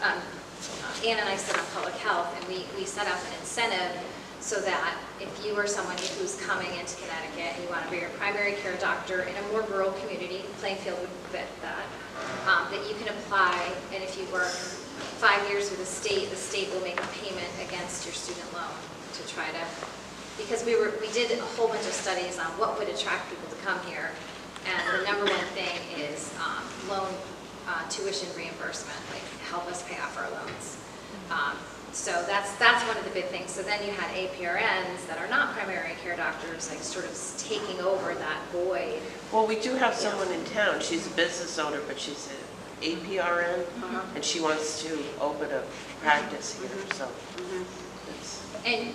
Ann and I sit on public health, and we set up an incentive so that if you are someone who's coming into Connecticut and you want to be your primary care doctor in a more rural community, Plainfield would fit that, that you can apply, and if you work 5 years with the state will make a payment against your student loan to try to, because we did a whole bunch of studies on what would attract people to come here, and the number one thing is loan tuition reimbursement, like help us pay off our loans. So that's one of the big things. So then you had APRNs that are not primary care doctors, like sort of taking over that void.
Well, we do have someone in town, she's a business owner, but she's an APRN, and she wants to open a practice here, so. it's-
And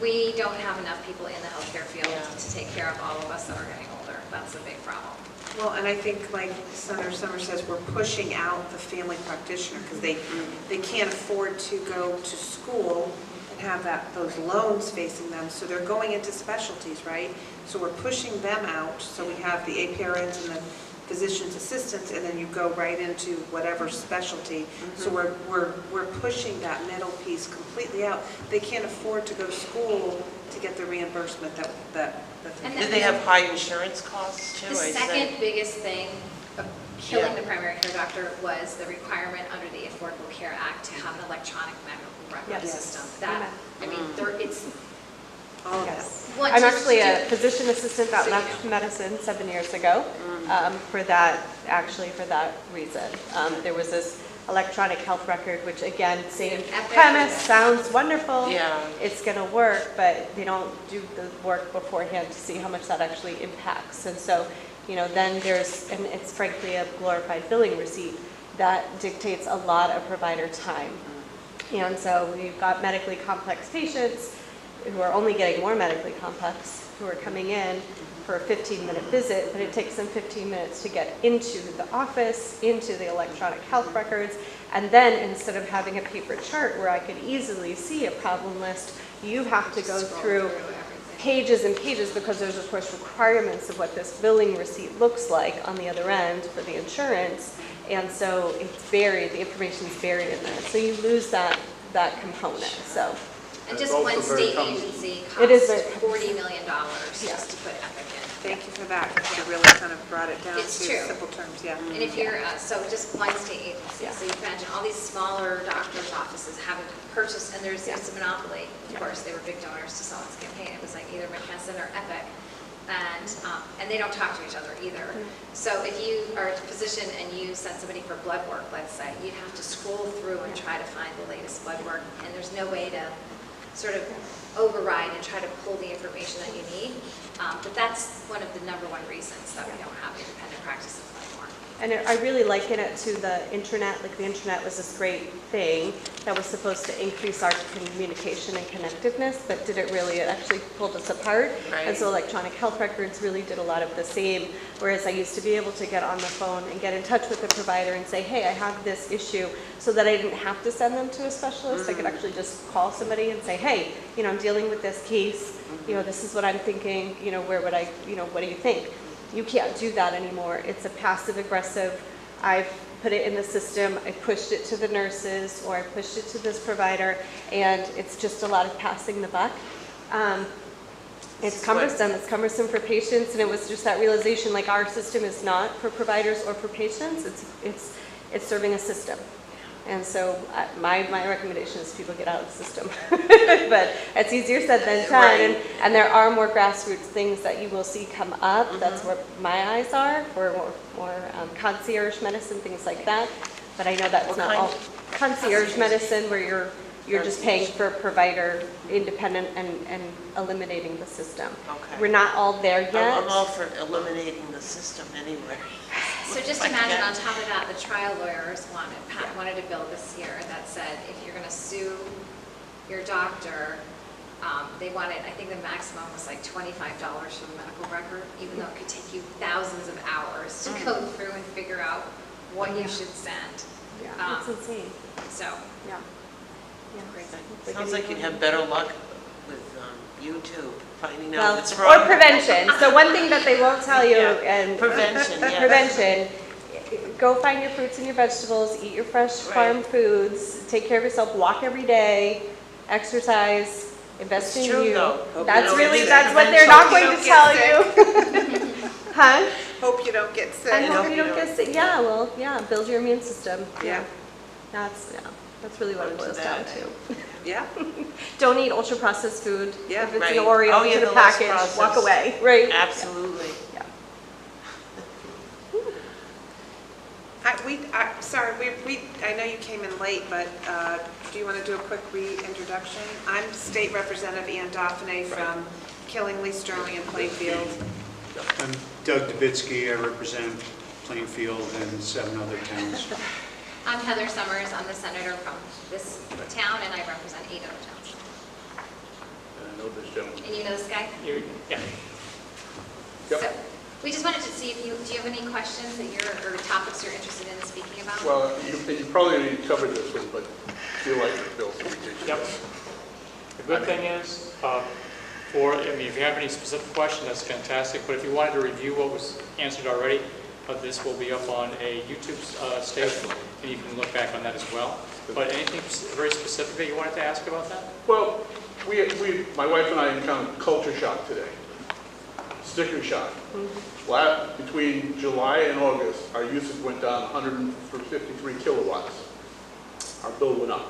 we don't have enough people in the healthcare field
Yeah.
to take care of all of us that are getting older. That's a big problem.
Well, and I think, like Senator Summers says, we're pushing out the family practitioner because they can't afford to go to school and have those loans facing them, so they're going into specialties, right? So we're pushing them out, so we have the APRNs and physician's assistants, and then you go right into whatever specialty. So we're pushing that middle piece completely out. They can't afford to go to school to get the reimbursement that
And
Do they have high insurance costs too?
The second biggest thing of killing the primary care doctor was the requirement under the Affordable Care Act to have an electronic medical record
Yes.
system. That, I mean, it's
all of that.
Yes.
one.
I'm
just
actually
to
a
do-
physician assistant at
So you
Left Medicine 7 years ago for that reason. There was this electronic health record, which again, same
Epic.
premise, sounds wonderful.
Yeah.
It's going to work, but they don't do the work beforehand to see how much that actually impacts. And so, then and it's frankly a glorified billing receipt that dictates a lot of provider time. And so we've got medically complex patients who are only getting more medically complex, who are coming in for a 15-minute visit, but it takes them 15 minutes to get into the office, into the electronic health records, and then instead of having a paper chart where I could easily see a problem list, you have to go
Scroll
through
everything.
pages and pages, because there's of course requirements of what this billing receipt looks like on the other end for the insurance, and so it's buried, the information's buried in there, so you lose that component, so.
And just
It's
one
also very
state
cumbersome.
agency
It is
costs
very
$40 million just to put Epic in.
Thank you for that. You really kind of brought it down to
It's true.
simple terms, yeah.
And if you're, so just one state agency,
Yeah.
so you can imagine all these smaller doctors' offices having to purchase, and there's a monopoly. Of course, they were big donors to Solid's campaign. It was like either McKesson or Epic. And they don't talk to each other either. So if you are a physician and you send somebody for blood work, let's say, you'd have to scroll through and try to find the latest blood work, and there's no way to sort of override and try to pull the information that you need. But that's one of the #1 reasons that we don't have independent practices anymore.
And I really liken it to the internet. Like the internet was this great thing that was supposed to increase our communication and connectiveness, but did it really? It actually pulled us apart.
Right.
And so electronic health records really did a lot of the same, whereas I used to be able to get on the phone and get in touch with the provider and say, hey, I have this issue, so that I didn't have to send them to a specialist. I could actually just call somebody and say, hey, I'm dealing with this case, this is what I'm thinking, where would I, what do you think? You can't do that anymore. It's a passive aggressive, I've put it in the system, I pushed it to the nurses, or I pushed it to this provider, and it's just a lot of passing the buck. It's cumbersome for patients, and it was just that realization, like our system is not for providers or for patients, it's serving a system. And so my recommendation is people get out of the system. But it's easier said than done.
Right.
And there are more grassroots things that you will see come up. That's where my eyes are, for more concierge medicine, things like that. But I know that's
What
not
kind?
all. Concierge medicine, where you're just paying for a provider independent and eliminating the system.
Okay.
We're not all there yet.
I'm all for eliminating the system anyway.
So just imagine on top of that, the trial lawyers wanted a bill this year that said if you're going to sue your doctor, they wanted, I think the maximum was like $25 for the medical record, even though it could take you thousands of hours to go through and figure out what you should send.
Yeah, it's insane.
So,
Yeah.
crazy.
Sounds like you'd have better luck with YouTube, finding out
Well,
what's
or
wrong.
prevention. So one thing that they won't tell you,
Yeah.
and
Prevention, yes.
prevention, go find your fruits and your vegetables, eat your fresh farm foods, take care of yourself, walk every day, exercise, invest
It's
in
true,
you.
though. Hope
That's
you don't
really,
get
that's what
prevention.
they're not
Hope you
going to
don't
tell you. Huh?
Hope you don't get sick.
I hope you don't get sick. Yeah, well, yeah, build your immune system.
Yeah.
That's really what it
Go to
boils down
that.
to.
Yeah.
Don't eat ultra-processed food.
Yeah.
If it's
Right.
an Oreo,
Oh, yeah,
to the
the less
package,
processed.
walk away, right?
Absolutely.
Yeah.
Sorry, I know you came in late, but do you want to do a quick reintroduction? I'm State Representative Anne Dauphinais from Killingly, Sterling, and Plainfield.
I'm Doug Dubitsky. I represent Plainfield and 7 other towns.
I'm Heather Summers. I'm the senator from this town, and I represent 8 other towns.
I know this gentleman.
And you know this guy?
Yeah.
Yep.
So, we just wanted to see if do you have any questions or topics you're interested in speaking about?
Well, you probably already covered this one, but feel like the bill.
Yep. The good thing is, if you have any specific question, that's fantastic. But if you wanted to review what was answered already, of this will be up on a YouTube station, and you can look back on that as well. But anything very specific that you wanted to ask about that?
Well, my wife and I encountered culture shock today, sticker shock. Between July and August, our usage went down 153 kilowatts. Our bill went up.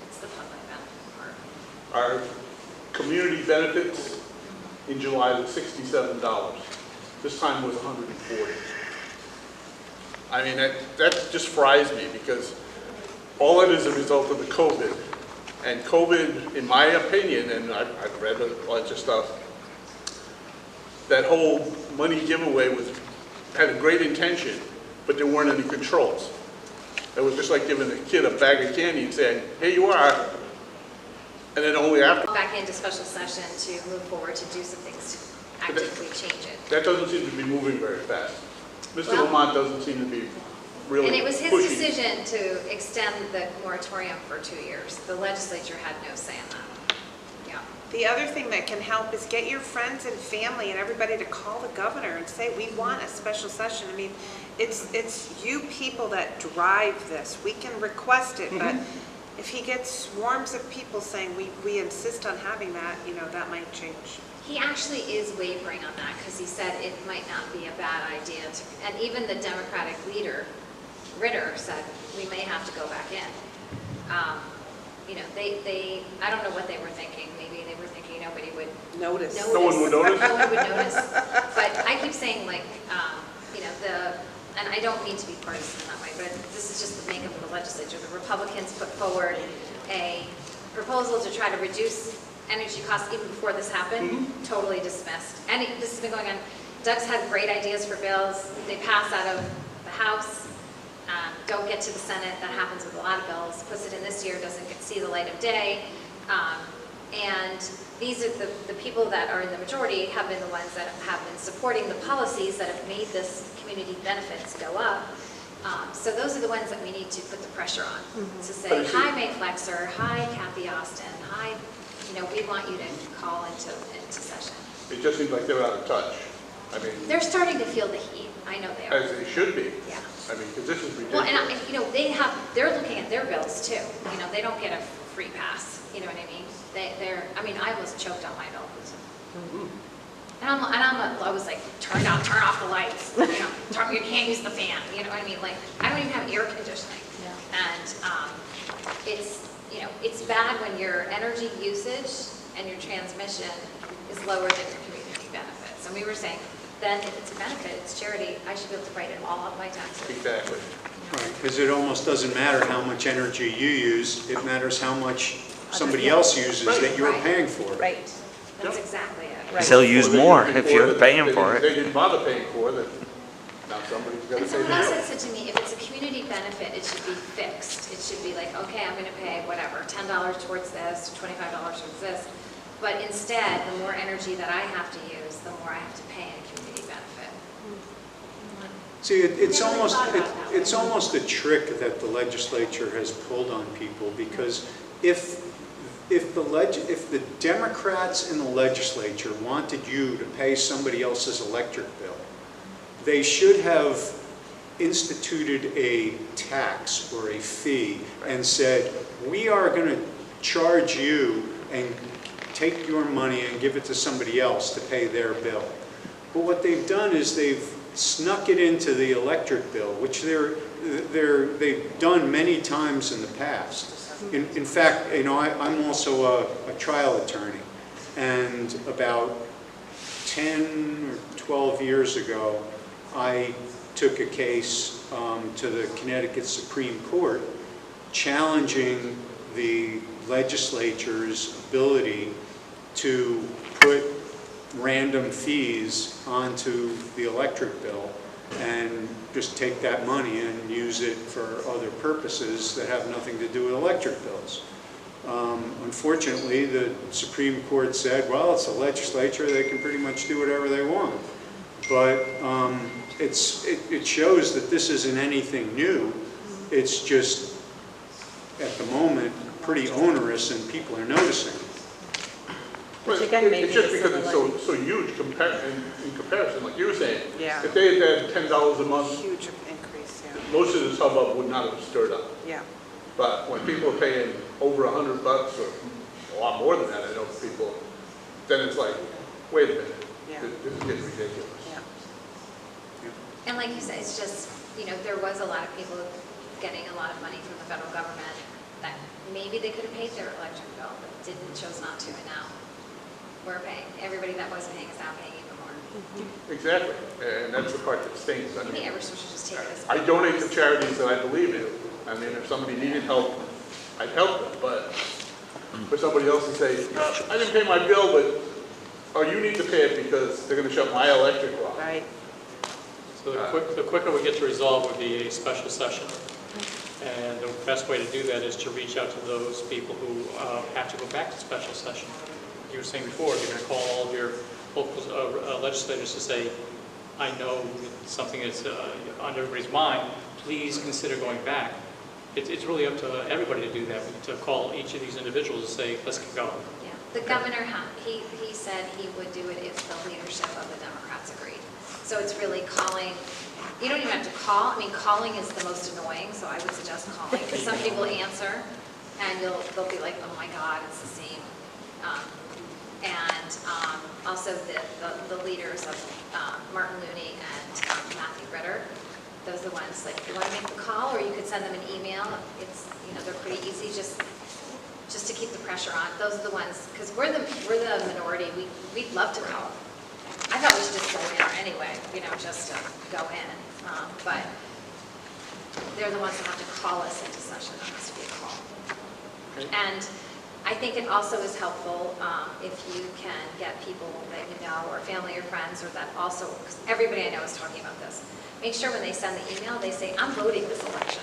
It's the public benefit part.
Our community benefits in July was $67. This time was $140. I mean, that just fries me, because all it is a result of the COVID. And COVID, in my opinion, and I've read a bunch of stuff, that whole money giveaway had a great intention, but there weren't any controls. It was just like giving a kid a bag of candy and saying, here you are, and then only after.
Back into special session to move forward to do some things to actively change it.
That doesn't seem to be moving very fast. Mr.
Well,
Lamont doesn't seem to be really
And it was his
pushing.
decision to extend the moratorium for 2 years. The legislature had no say in that. Yeah.
The other thing that can help is get your friends and family and everybody to call the governor and say, we want a special session. I mean, it's you people that drive this. We can request it, but if he gets swarms of people saying, we insist on having that, you know, that might change.
He actually is wavering on that because he said it might not be a bad idea to, and even the Democratic leader, Ritter, said we may have to go back in. You know, I don't know what they were thinking. Maybe they were thinking nobody would
Notice.
No one would notice?
No one would notice. But I keep saying, like, you know, and I don't mean to be partisan in that way, but this is just the makeup of the legislature. The Republicans put forward a proposal to try to reduce energy costs even before this happened, totally dismissed. And this has been going on. Doug's had great ideas for bills. They pass out of the House, don't get to the Senate. That happens with a lot of bills. Puts it in this year, doesn't see the light of day. And these are the people that are in the majority have been the ones that have been supporting the policies that have made this community benefits go up. So those are the ones that we need to put the pressure on to say, hi May Flexer, hi Kathy Austin, hi, you know, we want you to call into session.
It just seems like they're out of touch. I mean,
They're starting to feel the heat. I know they are.
as they should be.
Yeah.
I mean, because this is
Well,
ridiculous.
and you know, they're looking at their bills too. You know, they don't get a free pass. You know what I mean? I mean, I was choked on my bill. And I was like, turn off the lights. You know, you can't use the fan. You know what I mean? Like, I don't even have air conditioning. And it's, you know, it's bad when your energy usage and your transmission is lower than your community benefits. And we were saying, then if it's a benefit, it's charity, I should be able to write it all off my taxes.
Exactly.
Right, because it almost doesn't matter how much energy you use, it matters how much somebody else uses that you're
Right.
paying for.
Right.
That's exactly it.
Right.
They'll use
Or they
more
did
if
before
you're
that
paying
they
for
didn't-
it.
They didn't bother paying for it. Now somebody's got to
And
pay
someone
the
else
bill.
had said to me, if it's a community benefit, it should be fixed. It should be like, okay, I'm going to pay whatever, $10 towards this, $25 towards this. But instead, the more energy that I have to use, the more I have to pay in a community benefit.
See, it's
Never really
almost,
thought about that.
it's almost a trick that the legislature has pulled on people, because if the Democrats in the legislature wanted you to pay somebody else's electric bill, they should have instituted a tax or a fee and said, we are going to charge you and take your money and give it to somebody else to pay their bill. But what they've done is they've snuck it into the electric bill, which they've done many times in the past. In fact, you know, I'm also a trial attorney, and about 10 or 12 years ago, I took a case to the Connecticut Supreme Court challenging the legislature's ability to put random fees onto the electric bill and just take that money and use it for other purposes that have nothing to do with electric bills. Unfortunately, the Supreme Court said, well, it's the legislature, they can pretty much do whatever they want. But it shows that this isn't anything new. It's just, at the moment, pretty onerous and people are noticing.
Which
Well,
again, maybe
it's just
is
because it's so,
similar.
so huge in comparison, like you were saying.
Yeah.
If they had $10 a month,
Huge increase, yeah.
most of this hubbub would not have stirred up.
Yeah.
But when people are paying over $100 or a lot more than that, I know people, then it's like, wait a minute,
Yeah.
this is getting ridiculous.
Yeah.
And like you said, it's just, there was a lot of people getting a lot of money from the federal government that maybe they could have paid their electric bill, but chose not to, and now we're paying. Everybody that was paying is now paying even more.
Exactly, and that's the part that stinks. I
Maybe
mean,
Eversource should just take it as.
I donate to charities that I believe in. I mean, if somebody needed help, I'd help them, but for somebody else to say, "Oh, I didn't pay my bill, but, oh, you need to pay it because they're gonna shut my electric off."
Right.
So the quicker we get to resolve would be a special session. And the best way to do that is to reach out to those people who have to go back to special session. You were saying before, you're going to call all of your local legislators to say, I know it's something that's on everybody's mind, please consider going back. It's really up to everybody to do that, to call each of these individuals and say, let's get going.
Yeah, the governor, he said he would do it if the leadership of the Democrats agreed. So it's really calling, you don't even have to call, I mean, calling is the most annoying, so I would suggest calling, because some people answer, and they'll be like, oh my God, it's the same. Also the leaders of Martin Looney and Matthew Ritter, those are the ones, like, if you want to make the call, or you could send them an email, it's, they're pretty easy, just to keep the pressure on. Those are the ones, because we're the minority, we'd love to call. I thought we should just go in there anyway, just to go in. But they're the ones that have to call us into session. That has to be a call.
Okay.
And I think it also is helpful if you can get people that you know, or family or friends, or that also, because everybody I know is talking about this. Make sure when they send the email, they say, I'm voting this election.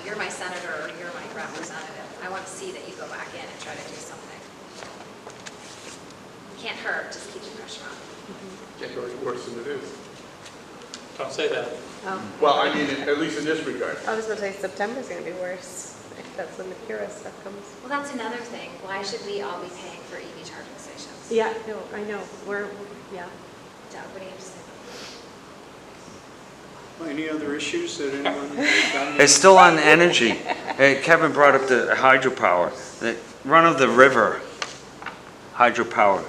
You're my senator, or you're my representative. I want to see that you go back in and try to do something. Can't hurt, just keep the pressure on.
Can't go any worse than it is.
Don't say that.
Well, I mean, at least in this regard.
I was going to say September's going to be worse. If that's when the Cura stuff comes.
Well, that's another thing. Why should we all be paying for EV charging stations?
Yeah, no, I know. Yeah.
Doug, what do you have to say?
Any other issues that anyone?
It's still on energy. Kevin brought up the hydropower, the run-of-the-river hydropower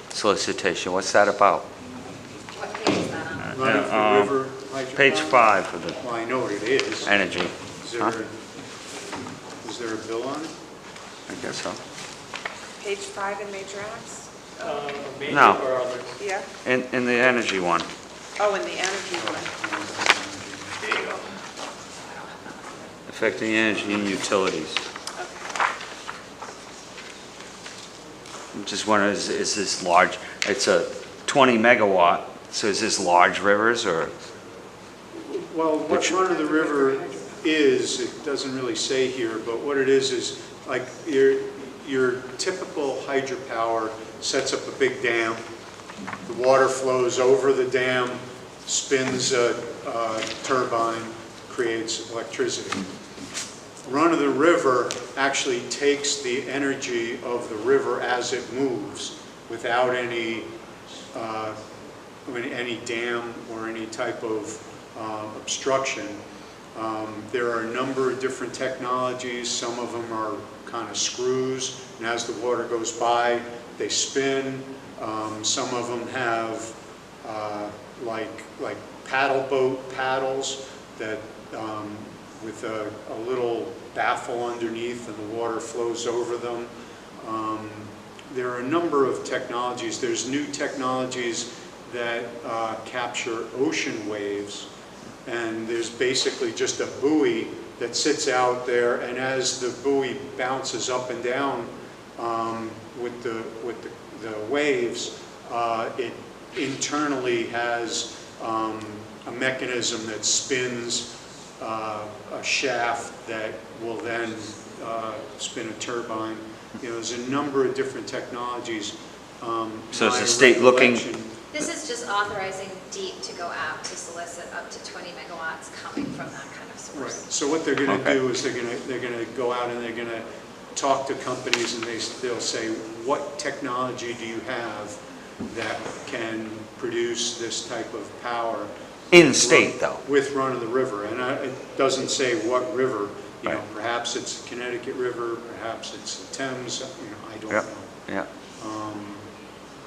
solicitation. What's that about?
What page is that on?
Run of the river hydropower?
Page 5 of the
Well, I know what it is.
energy.
Is there a bill on it?
I guess so.
Page 5 in Major Acts?
Maybe
No.
or others.
Yeah.
In the energy one.
Oh, in the energy one.
Affecting energy and utilities.
Okay.
I'm just wondering, is this large? It's a 20 megawatt, so is this large rivers or?
Well, what run of the river is, it doesn't really say here, but what it is like your typical hydropower sets up a big dam. The water flows over the dam, spins a turbine, creates electricity. Run of the river actually takes the energy of the river as it moves without any dam or any type of obstruction. There are a number of different technologies. Some of them are kind of screws, and as the water goes by, they spin. Some of them have like paddle boat paddles that with a little baffle underneath, and the water flows over them. There are a number of technologies. There's new technologies that capture ocean waves, and there's basically just a buoy that sits out there, and as the buoy bounces up and down with the waves, it internally has a mechanism that spins a shaft that will then spin a turbine. There's a number of different technologies.
So is
My
the state looking?
recollection-
This is just authorizing DEEP to go out to solicit up to 20 megawatts coming from that kind of
Right.
source.
So what they're going to
Okay.
do is they're going to go out and they're going to talk to companies, and they'll say, what technology do you have that can produce this type of power?
In state, though.
With run of the river, and it doesn't say what river, you know,
Right.
perhaps it's the Connecticut River, perhaps it's the Thames, you know, I don't
Yep.
know.
Yeah.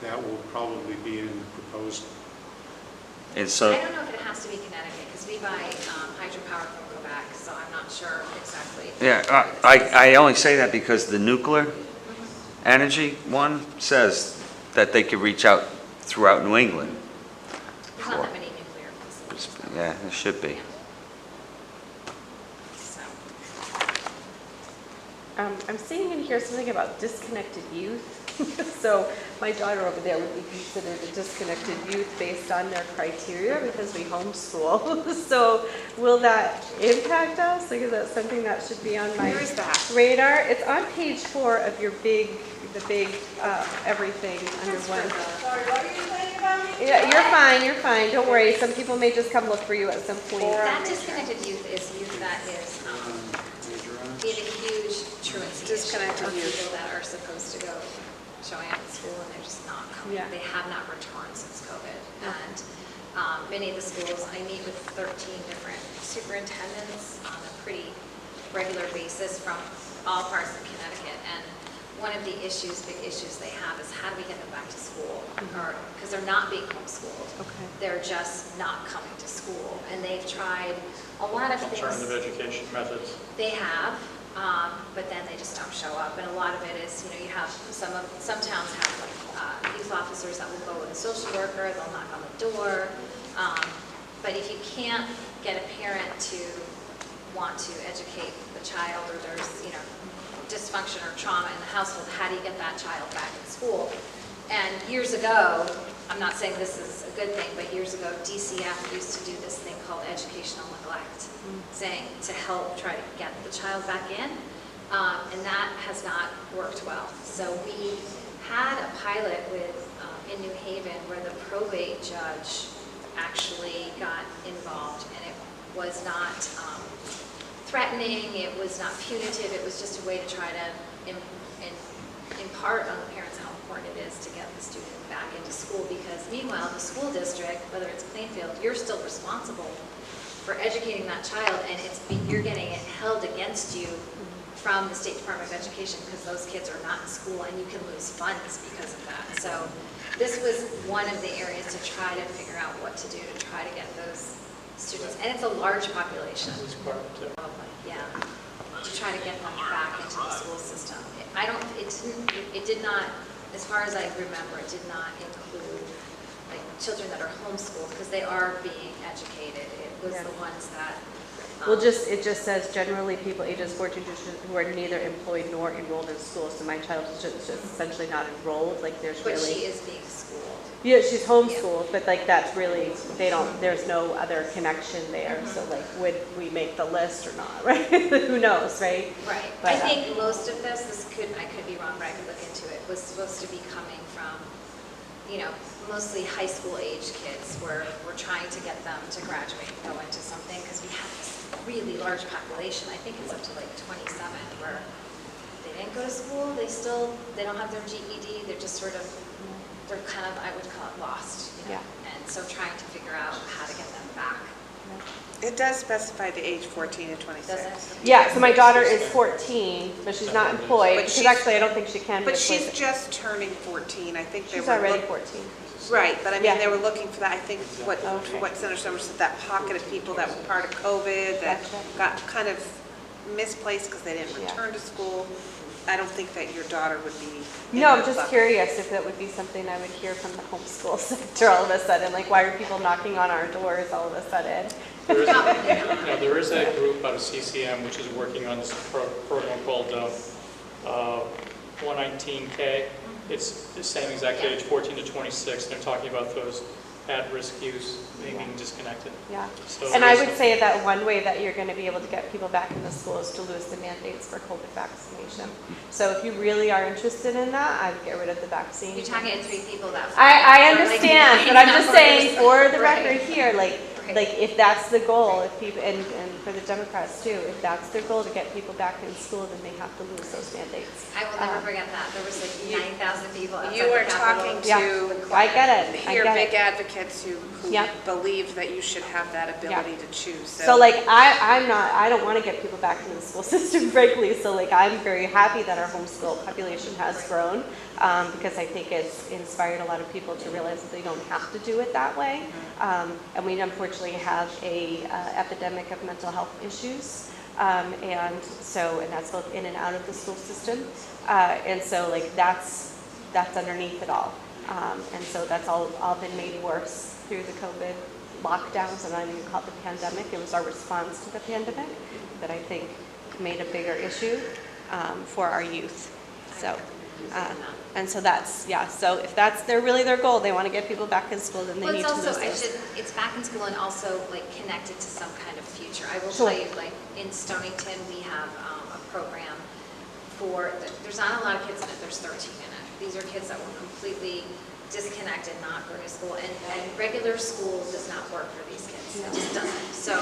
That will probably be in the proposal.
And
I
so,
don't know if it has to be Connecticut, because we buy hydropower from Quebec, so I'm not sure exactly.
yeah, I only say that because the nuclear energy one says that they could reach out throughout New England.
There's not that many nuclear facilities.
Yeah, it should be.
So,
I'm seeing in here something about disconnected youth. So my daughter over there would be considered a disconnected youth based on their criteria because we homeschool. So will that impact us? Like, is that something that should be on my
Where is that?
radar? It's on page 4 of your big, everything under one.
Sorry, what are you saying about me?
Yeah, you're fine, don't worry. Some people may just come look for you at some point.
that disconnected youth is youth that is in a huge truancy issue
Disconnected
of
youth.
people that are supposed to go showing up at school and they're just not coming.
Yeah.
They have not returned since COVID. And many of the schools, I meet with 13 different superintendents on a pretty regular basis from all parts of Connecticut. And one of the big issues they have is how do we get them back to school? Because they're not being homeschooled.
Okay.
They're just not coming to school. And they've tried a lot of things.
Alternative education methods.
They have, but then they just don't show up. And a lot of it is, you know, you have some towns have like youth officers that will go with a social worker, they'll knock on the door. But if you can't get a parent to want to educate the child, or there's, you know, dysfunction or trauma in the household, how do you get that child back in school? And years ago, I'm not saying this is a good thing, but years ago, DCF used to do this thing called educational neglect, saying to help try to get the child back in, and that has not worked well. So we had a pilot in New Haven where the probate judge actually got involved, and it was not threatening, it was not punitive, it was just a way to try to impart on the parents how important it is to get the student back into school, because meanwhile, the school district, whether it's Plainfield, you're still responsible for educating that child, and you're getting it held against you from the State Department of Education because those kids are not in school, and you can lose funds because of that. So this was one of the areas to try to figure out what to do to try to get those students, and it's a large population. Yeah, to try to get them back into the school system. It did not, as far as I remember, it did not include like children that are homeschooled, because they are being educated. It was the ones that.
Well, it just says generally people ages 14 to who are neither employed nor enrolled in school. So my child is just essentially not enrolled. Like there's
But
really.
she is being schooled.
Yeah, she's homeschooled, but like that's really, there's no other connection there. So like, would we make the list or not, right? Who knows, right?
Right.
But,
I think most of this, I could be wrong, but I could look into it, was supposed to be coming from, you know, mostly high school age kids, where we're trying to get them to graduate and go into something, because we have this really large population. I think it's up to like 27, where they didn't go to school, they don't have their GED, they're just sort of, they're kind of, I would call it lost, you know?
Yeah.
And so trying to figure out how to get them back.
It does specify the age 14 to 26.
Does it?
Yeah, so my daughter is 14, but she's not employed.
But
Because
she's-
actually, I don't think she can be
But she's
employed.
just turning 14. I think they
She's
were
already
look-
14.
Right, but I
Yeah.
mean, they were looking for that. I think
Okay.
what Senator Summers said, that pocket of people that were part of COVID that
Gotcha.
got kind of misplaced because they didn't
Yeah.
return to school. I don't think that your daughter would be. in
No, I'm
that
just
bucket.
curious if that would be something I would hear from the homeschool sector all of a sudden. Like, why are people knocking on our doors all of a sudden?
There is, there is a group out of CCM which is working on this program called 119K. It's the same exact age, 14 to 26. They're talking about those at-risk youth being disconnected.
Yeah.
So
And I
there's-
would say that one way that you're going to be able to get people back in the school is to lose the mandates for COVID vaccination. So if you really are interested in that, I would get rid of the vaccine.
You're talking to 3 people that.
I
are like
understand, but I'm just saying, for the record here, like
Right.
if that's the goal, if people, and for the Democrats too. If that's their goal, to get people back in school, then they have to lose those mandates.
I will never forget that. There was like 9,000 people outside
You
the
are
Capitol.
talking
Yeah,
to
I get it, I
your
get
big
it.
advocates who
Yep.
believe that you should have that ability to choose.
So like, I don't want to get people back into the school system, frankly, so like, I'm very happy that our homeschool population has grown, because I think it's inspired a lot of people to realize that they don't have to do it that way. And we unfortunately have a epidemic of mental health issues, and that's both in and out of the school system, and so like, that's underneath it all. And so that's all been made worse through the COVID lockdowns, and I don't even call it the pandemic. It was our response to the pandemic that I think made a bigger issue for our youth. So, and so so if that's really their goal, they want to get people back in school, then they
Well,
need
it's
to
also,
lose those.
it's back in school and also like connected to some kind of future. I will
Sure.
tell you, like in Stonington, we have a program there's not a lot of kids in it, there's 13 in it. These are kids that were completely disconnected, not going to school, and regular school does not work for these kids. It just doesn't. So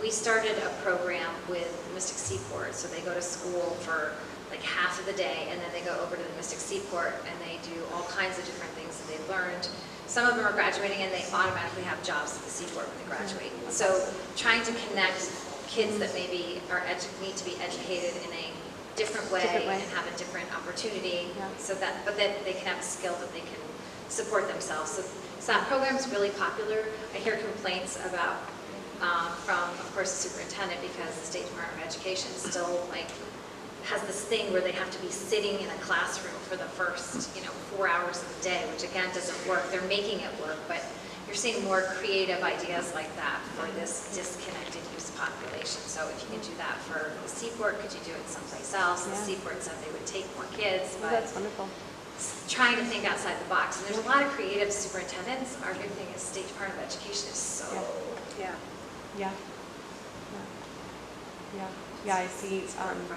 we started a program with Mystic Seaport, so they go to school for like half of the day, and then they go over to the Mystic Seaport, and they do all kinds of different things that they've learned. Some of them are graduating, and they automatically have jobs at the Seaport when they graduate. So trying to connect kids that maybe need to be educated in a different way and have a different opportunity, but that they can have a skill that they can support themselves. So that program's really popular. I hear complaints about from, of course, the superintendent, because the State Department of Education still has this thing where they have to be sitting in a classroom for the first 4 hours of the day, which again doesn't work. They're making it work, but you're seeing more creative ideas like that for this disconnected youth population. So if you can do that for the Seaport, could you do it someplace else? The Seaport said they would take more kids, but
That's wonderful.
trying to think outside the box. And there's a lot of creative superintendents. Our big thing is State Department of Education is so
Yeah. I see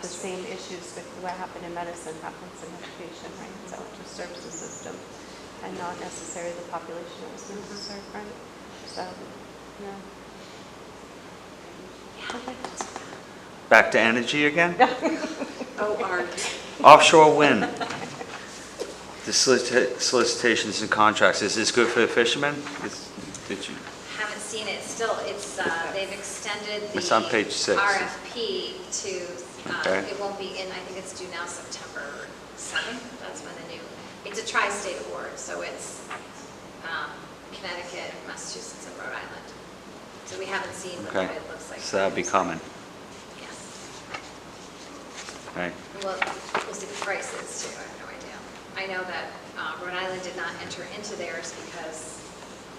the same issues with what happened in medicine happens in education, right? So it just serves the system and not necessarily the population that was meant to serve, right? So, Okay.
Back to energy again?
Oh, Art.
Offshore wind. The solicitations and contracts, is this good for the fishermen? Did you?
haven't seen it. Still, they've extended the
It's on page 6.
RFP to,
Okay.
it won't be in, I think it's due now September 7th. That's when it's a tri-state award, so it's Connecticut, Massachusetts, and Rhode Island. So we haven't seen what the
Okay,
bid looks like.
so that'll be coming,
Yes.
right?
We'll see the prices too, I have no idea. I know that Rhode Island did not enter into theirs because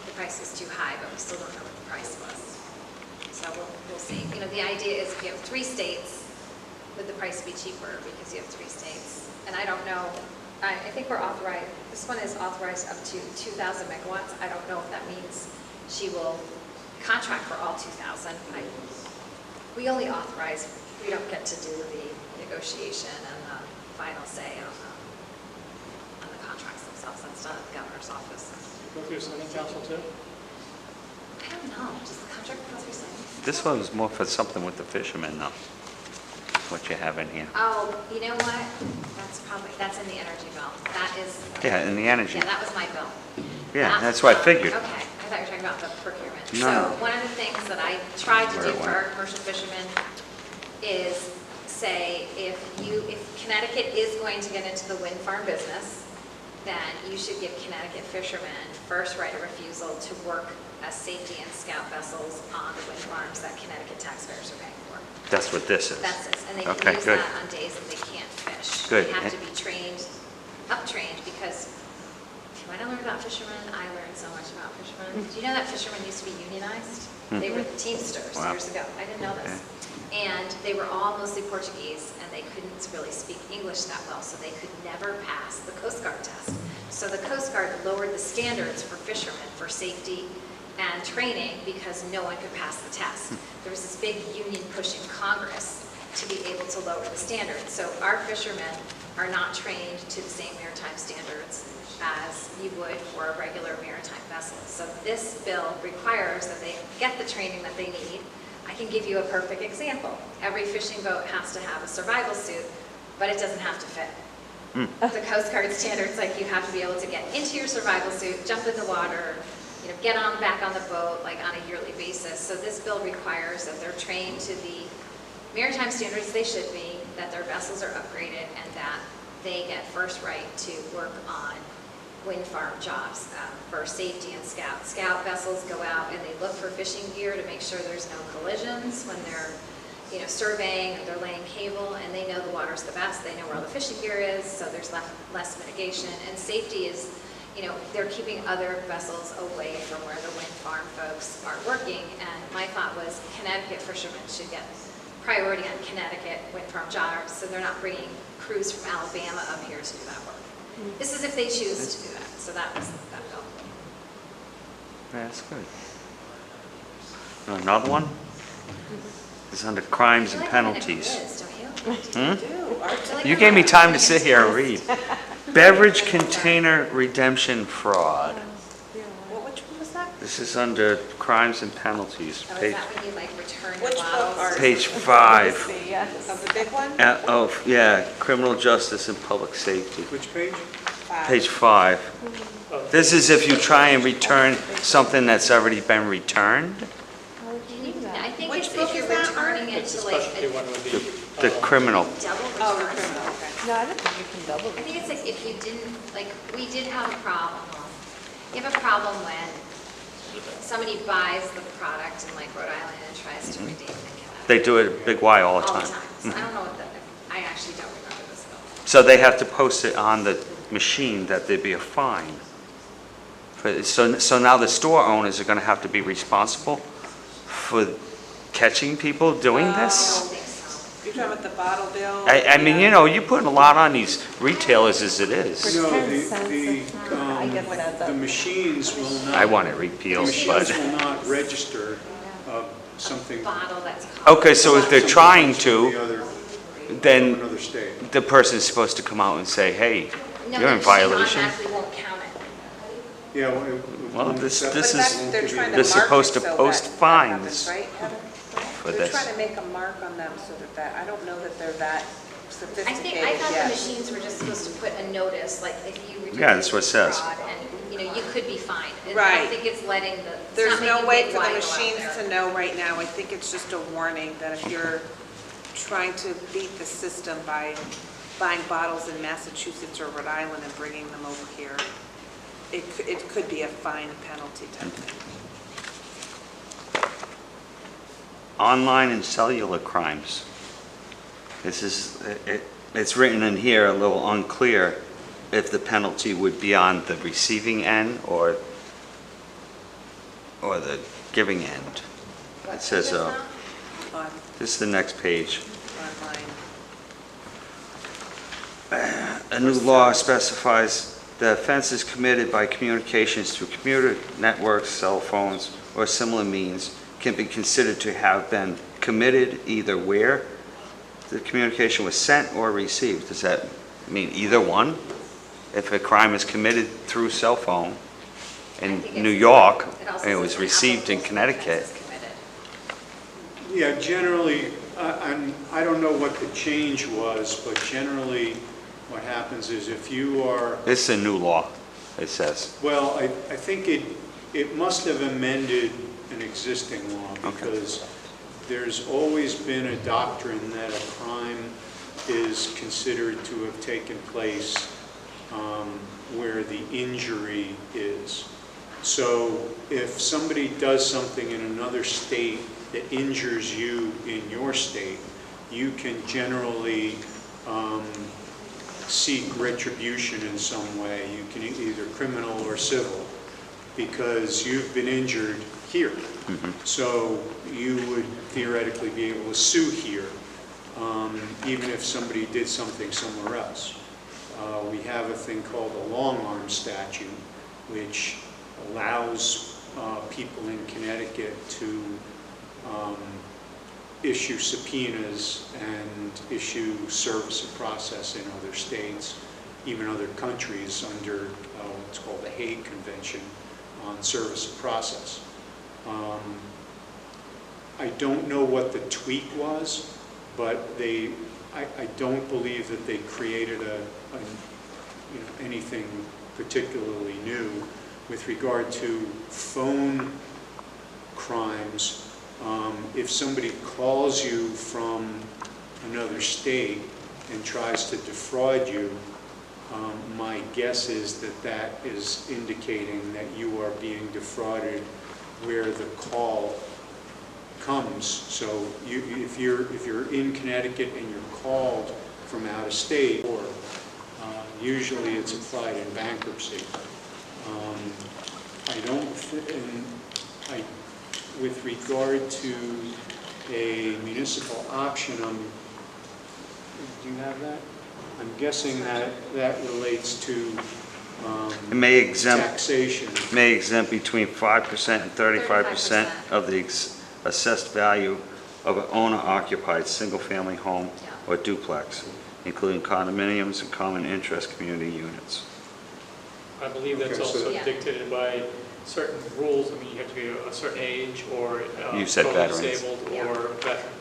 the price was too high, but we still don't know what the price was. So we'll see. The idea is if you have 3 states, would the price be cheaper because you have 3 states? And I don't know, I think we're authorized, this one is authorized up to 2,000 megawatts. I don't know if that means she will contract for all 2,000. We only authorize, we don't get to do the negotiation and the final say on the contracts themselves. That's done at the governor's office.
Go through signing council too?
I don't know, does the contract go through signing?
This one was more for something with the fishermen, though, what you have in here.
Oh, you know what? That's in the energy bill. That is.
Yeah, in the energy.
Yeah, that was my bill.
Yeah, that's what I figured.
Okay, I thought you were talking about the procurement.
No.
So one of the things that I tried to
Where
do
it
for our
went.
commercial fishermen is say, if Connecticut is going to get into the wind farm business, then you should give Connecticut fishermen first right of refusal to work as safety and scout vessels on the wind farms that Connecticut taxpayers are paying for.
That's what this is.
That's it, and they
Okay,
can use
good.
that on days that they can't fish.
Good.
They have to be up-trained, because if you want to learn about fishermen, I learned so much about fishermen. Do you know that fishermen used to be unionized? They were the Teamsters
Wow.
years ago. I didn't know this. And they were all mostly Portuguese, and they couldn't really speak English that well, so they could never pass the Coast Guard test. So the Coast Guard lowered the standards for fishermen for safety and training because no one could pass the test. There was this big union push in Congress to be able to lower the standards. So our fishermen are not trained to the same maritime standards as you would for a regular maritime vessel. So this bill requires that they get the training that they need. I can give you a perfect example. Every fishing boat has to have a survival suit, but it doesn't have to fit. The Coast Guard standards, like you have to be able to get into your survival suit, jump in the water, get on back on the boat like on a yearly basis. So this bill requires that they're trained to the maritime standards they should be, that their vessels are upgraded, and that they get first right to work on wind farm jobs for safety and scout. Scout vessels go out and they look for fishing gear to make sure there's no collisions when they're surveying or they're laying cable, and they know the water's the best. They know where all the fishing gear is, so there's less mitigation. And safety is, they're keeping other vessels away from where the wind farm folks are working. And my thought was Connecticut fishermen should get priority on Connecticut wind farm jobs, so they're not bringing crews from Alabama up here to do that work. This is if they choose to do that. So that was that bill.
That's good. Another one? It's under crimes and penalties. You gave me time to sit here and read. Beverage container redemption fraud.
Which one was that?
This is under crimes and penalties.
Oh, is that when you return your
Which book
bottles?
are-
Page 5.
Of the big one?
Oh, yeah, criminal justice and public safety.
Which page?
Page 5. This is if you try and return something that's already been returned.
I think
Which
it's
book
if you're
is that,
returning it
It's the
to like
specialty one would be.
The criminal.
double
Oh, the
return.
criminal, okay.
No, I don't think you can double.
I think it's like if you didn't, like, we did have a problem. You have a problem when somebody buys the product in like Rhode Island and tries to redeem it in Connecticut.
They do it at Big Y all the
All the
time.
time. So I don't know what that, I actually don't remember this bill.
So they have to post it on the machine that there'd be a fine. So now the store owners are going to have to be responsible for catching people doing
I
this?
don't think so.
You're talking about the bottle bill?
I mean, you're putting a lot on these retailers as it is.
No,
10 cents a time. I guess that's
the
up.
machines will not.
I want it
The
repealed,
machines
but,
will not register something.
Bottle that's.
okay, so if they're
something
trying
from the
to,
other-
then
from another state.
the person's supposed to come out and say, hey,
No,
you're
the
in
machine
violation.
automatically won't count it.
Yeah,
Well, this
But
is-
that's, they're trying to
they're
mark
supposed
it
to
so
post
that
fines
happens, right, Heather?
for
They're
this.
trying to make a mark on them so that, I don't know that they're that
I
sophisticated
thought the
yet.
machines were just supposed to put a notice, like if you were doing
Yeah, that's what it says.
fraud, and, you could be fined. And I
Right.
don't think it's letting the, it's
There's
not
no
making
way
Big
for
Y
the
go out
machines
there.
to know right now. I think it's just a warning that if you're trying to beat the system by buying bottles in Massachusetts or Rhode Island and bringing them over here, it could be a fine penalty type thing.
Online and cellular crimes. This is, it's written in here a little unclear if the penalty would be on the receiving end or the giving end. It says,
On
this is the next page.
online.
A new law specifies the offenses committed by communications through computer networks, cell phones, or similar means can be considered to have been committed either where the communication was sent or received. Does that mean either one? If a crime is committed through cell phone in New York and it was received in Connecticut,
Yeah, generally, I don't know what the change was, but generally what happens is if you are,
this is a new law, it says.
well, I think it must have amended an existing law
Okay.
because there's always been a doctrine that a crime is considered to have taken place where the injury is. So if somebody does something in another state that injures you in your state, you can generally seek retribution in some way. You can either criminal or civil because you've been injured here. So you would theoretically be able to sue here, even if somebody did something somewhere else. We have a thing called the long arm statute, which allows people in Connecticut to issue subpoenas and issue service of process in other states, even other countries under what's called the Hague Convention on service of process. I don't know what the tweak was, but I don't believe that they created anything particularly new with regard to phone crimes. If somebody calls you from another state and tries to defraud you, my guess is that that is indicating that you are being defrauded where the call comes. So if you're in Connecticut and you're called from out of state, or usually it's applied in bankruptcy. With regard to a municipal auction, do you have that? I'm guessing that relates to
It may exempt,
taxation.
may exempt between 5% and 35% of the assessed value of an owner-occupied single-family home or duplex, including condominiums and common interest community units.
I believe that's
Okay, so-
also
Yeah.
dictated by certain rules. I mean, you have to be a certain age, or
You said
totally
veterans.
disabled,
Yeah.
or veteran.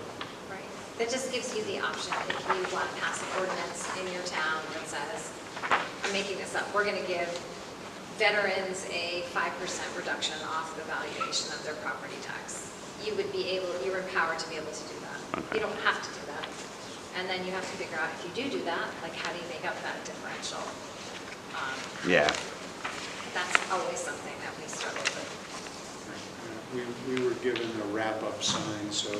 Right. That just gives you the option, if you want to pass an ordinance in your town that says, I'm making this up, we're going to give veterans a 5% reduction off the valuation of their property tax. You would be able, you're empowered to be able to do that. You don't have to do that. And then you have to figure out, if you do that, like, how do you make up that differential?
Yeah.
That's always something that we struggle with.
We were given a wrap-up sign, so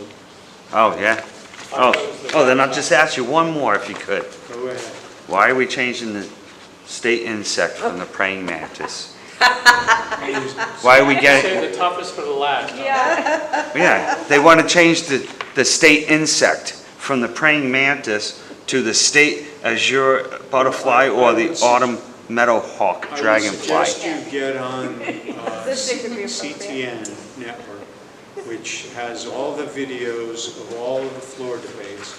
Oh, yeah? Oh, then I'll just ask you one more if you could.
go ahead.
Why are we changing the state insect from the praying mantis? Why are we
Save
getting,
the toughest for the last. huh?
yeah, they want to change the state insect from the praying mantis to the state azure butterfly or the autumn meadowhawk
I would
dragonfly.
suggest you get on
This thing could be appropriate.
CTN network, which has all the videos of all of the floor debates,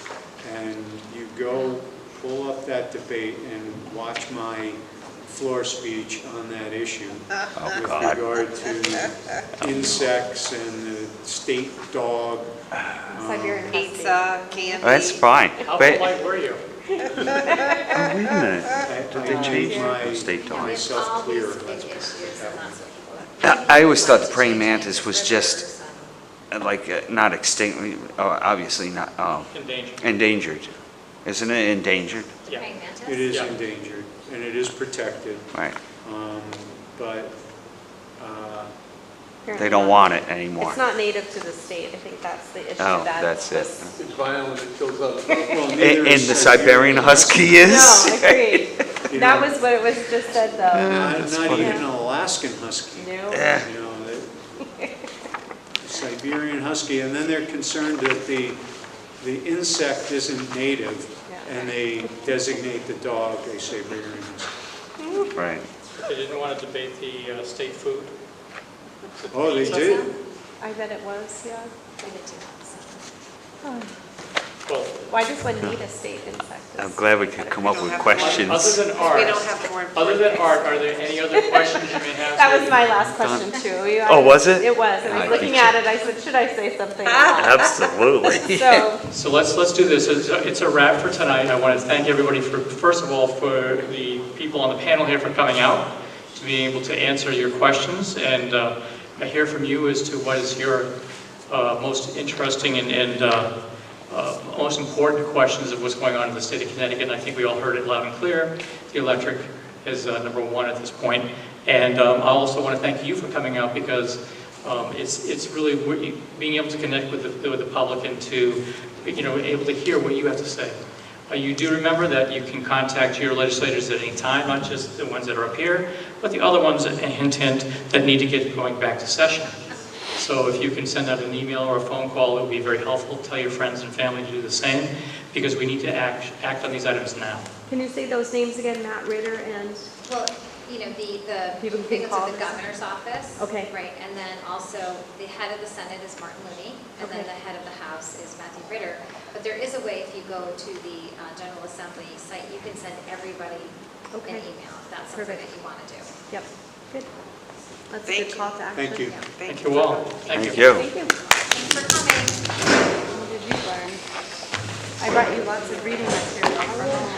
and you go pull up that debate and watch my floor speech on that issue with
God.
regard to insects and the state dog.
Siberian husky.
Pizza, candy.
Oh, that's fine,
How
but,
polite were you?
oh, wait a minute.
Did
they change
my
state dog?
myself
all
clear?
these big
That's what
issues, and
happened.
that's what people.
I always thought the
Want to
praying
change
mantis was just
rivers and-
like not extinct, obviously not
Endangered.
endangered. Isn't it endangered?
Yeah.
Praying mantis?
It is
Yeah.
endangered, and it is protected,
Right.
but
They don't want it anymore.
It's not native to the state. I think that's the issue.
Oh,
that
that's it.
was-
It's violent, it kills other
well,
And
neither is
the Siberian husky is?
No, agreed.
You
That
know,
was what it was just said, though.
Not
funny.
even an Alaskan husky.
No.
Yeah.
You know, Siberian husky, and then they're concerned that the insect isn't native,
Yeah.
and they designate the dog a Siberian husky.
Right.
They didn't want to debate the state food.
Oh, they
Pizza?
did?
I bet it was, yeah.
We did too, so.
Well,
Why does one need a state insect?
I'm glad we could come up with
other
questions.
than art,
We don't have more
other
important
than
things.
art, are there any other questions you may have?
That was my last question, too.
Oh, was it?
It was. I
I
was looking
beat
at
you.
it, I said, should I say something?
Absolutely.
So,
So let's do this. It's a wrap for tonight. I want to thank everybody for, first of all, for the people on the panel here for coming out, to be able to answer your questions, and I hear from you as to what is your most interesting and most important questions of what's going on in the state of Connecticut. And I think we all heard it loud and clear. The electric is number one at this point. And I also want to thank you for coming out, because it's really being able to connect with the public and to, able to hear what you have to say. You do remember that you can contact your legislators at any time, not just the ones that are up here, but the other ones, hint, that need to get going back to session. So if you can send out an email or a phone call, it would be very helpful. Tell your friends and family to do the same, because we need to act on these items now.
can you say those names again, Matt Ritter and?
Well, the
People can
thing that's
call
at the
this.
governor's office.
Okay.
Right, and then also the head of the Senate is Martin Mooney, and then
Okay.
the head of the House is Matthew Ritter. But there is a way, if you go to the General Assembly site, you can send everybody an
Okay.
email, if that's something
Perfect.
that you want to do.
Yep, good. That's a
Thank
good
you.
call to action.
Thank you.
Yeah.
Thank you all.
Thank you.
Thank you.
Thanks for coming.
What did you learn? I brought you lots of reading material for home.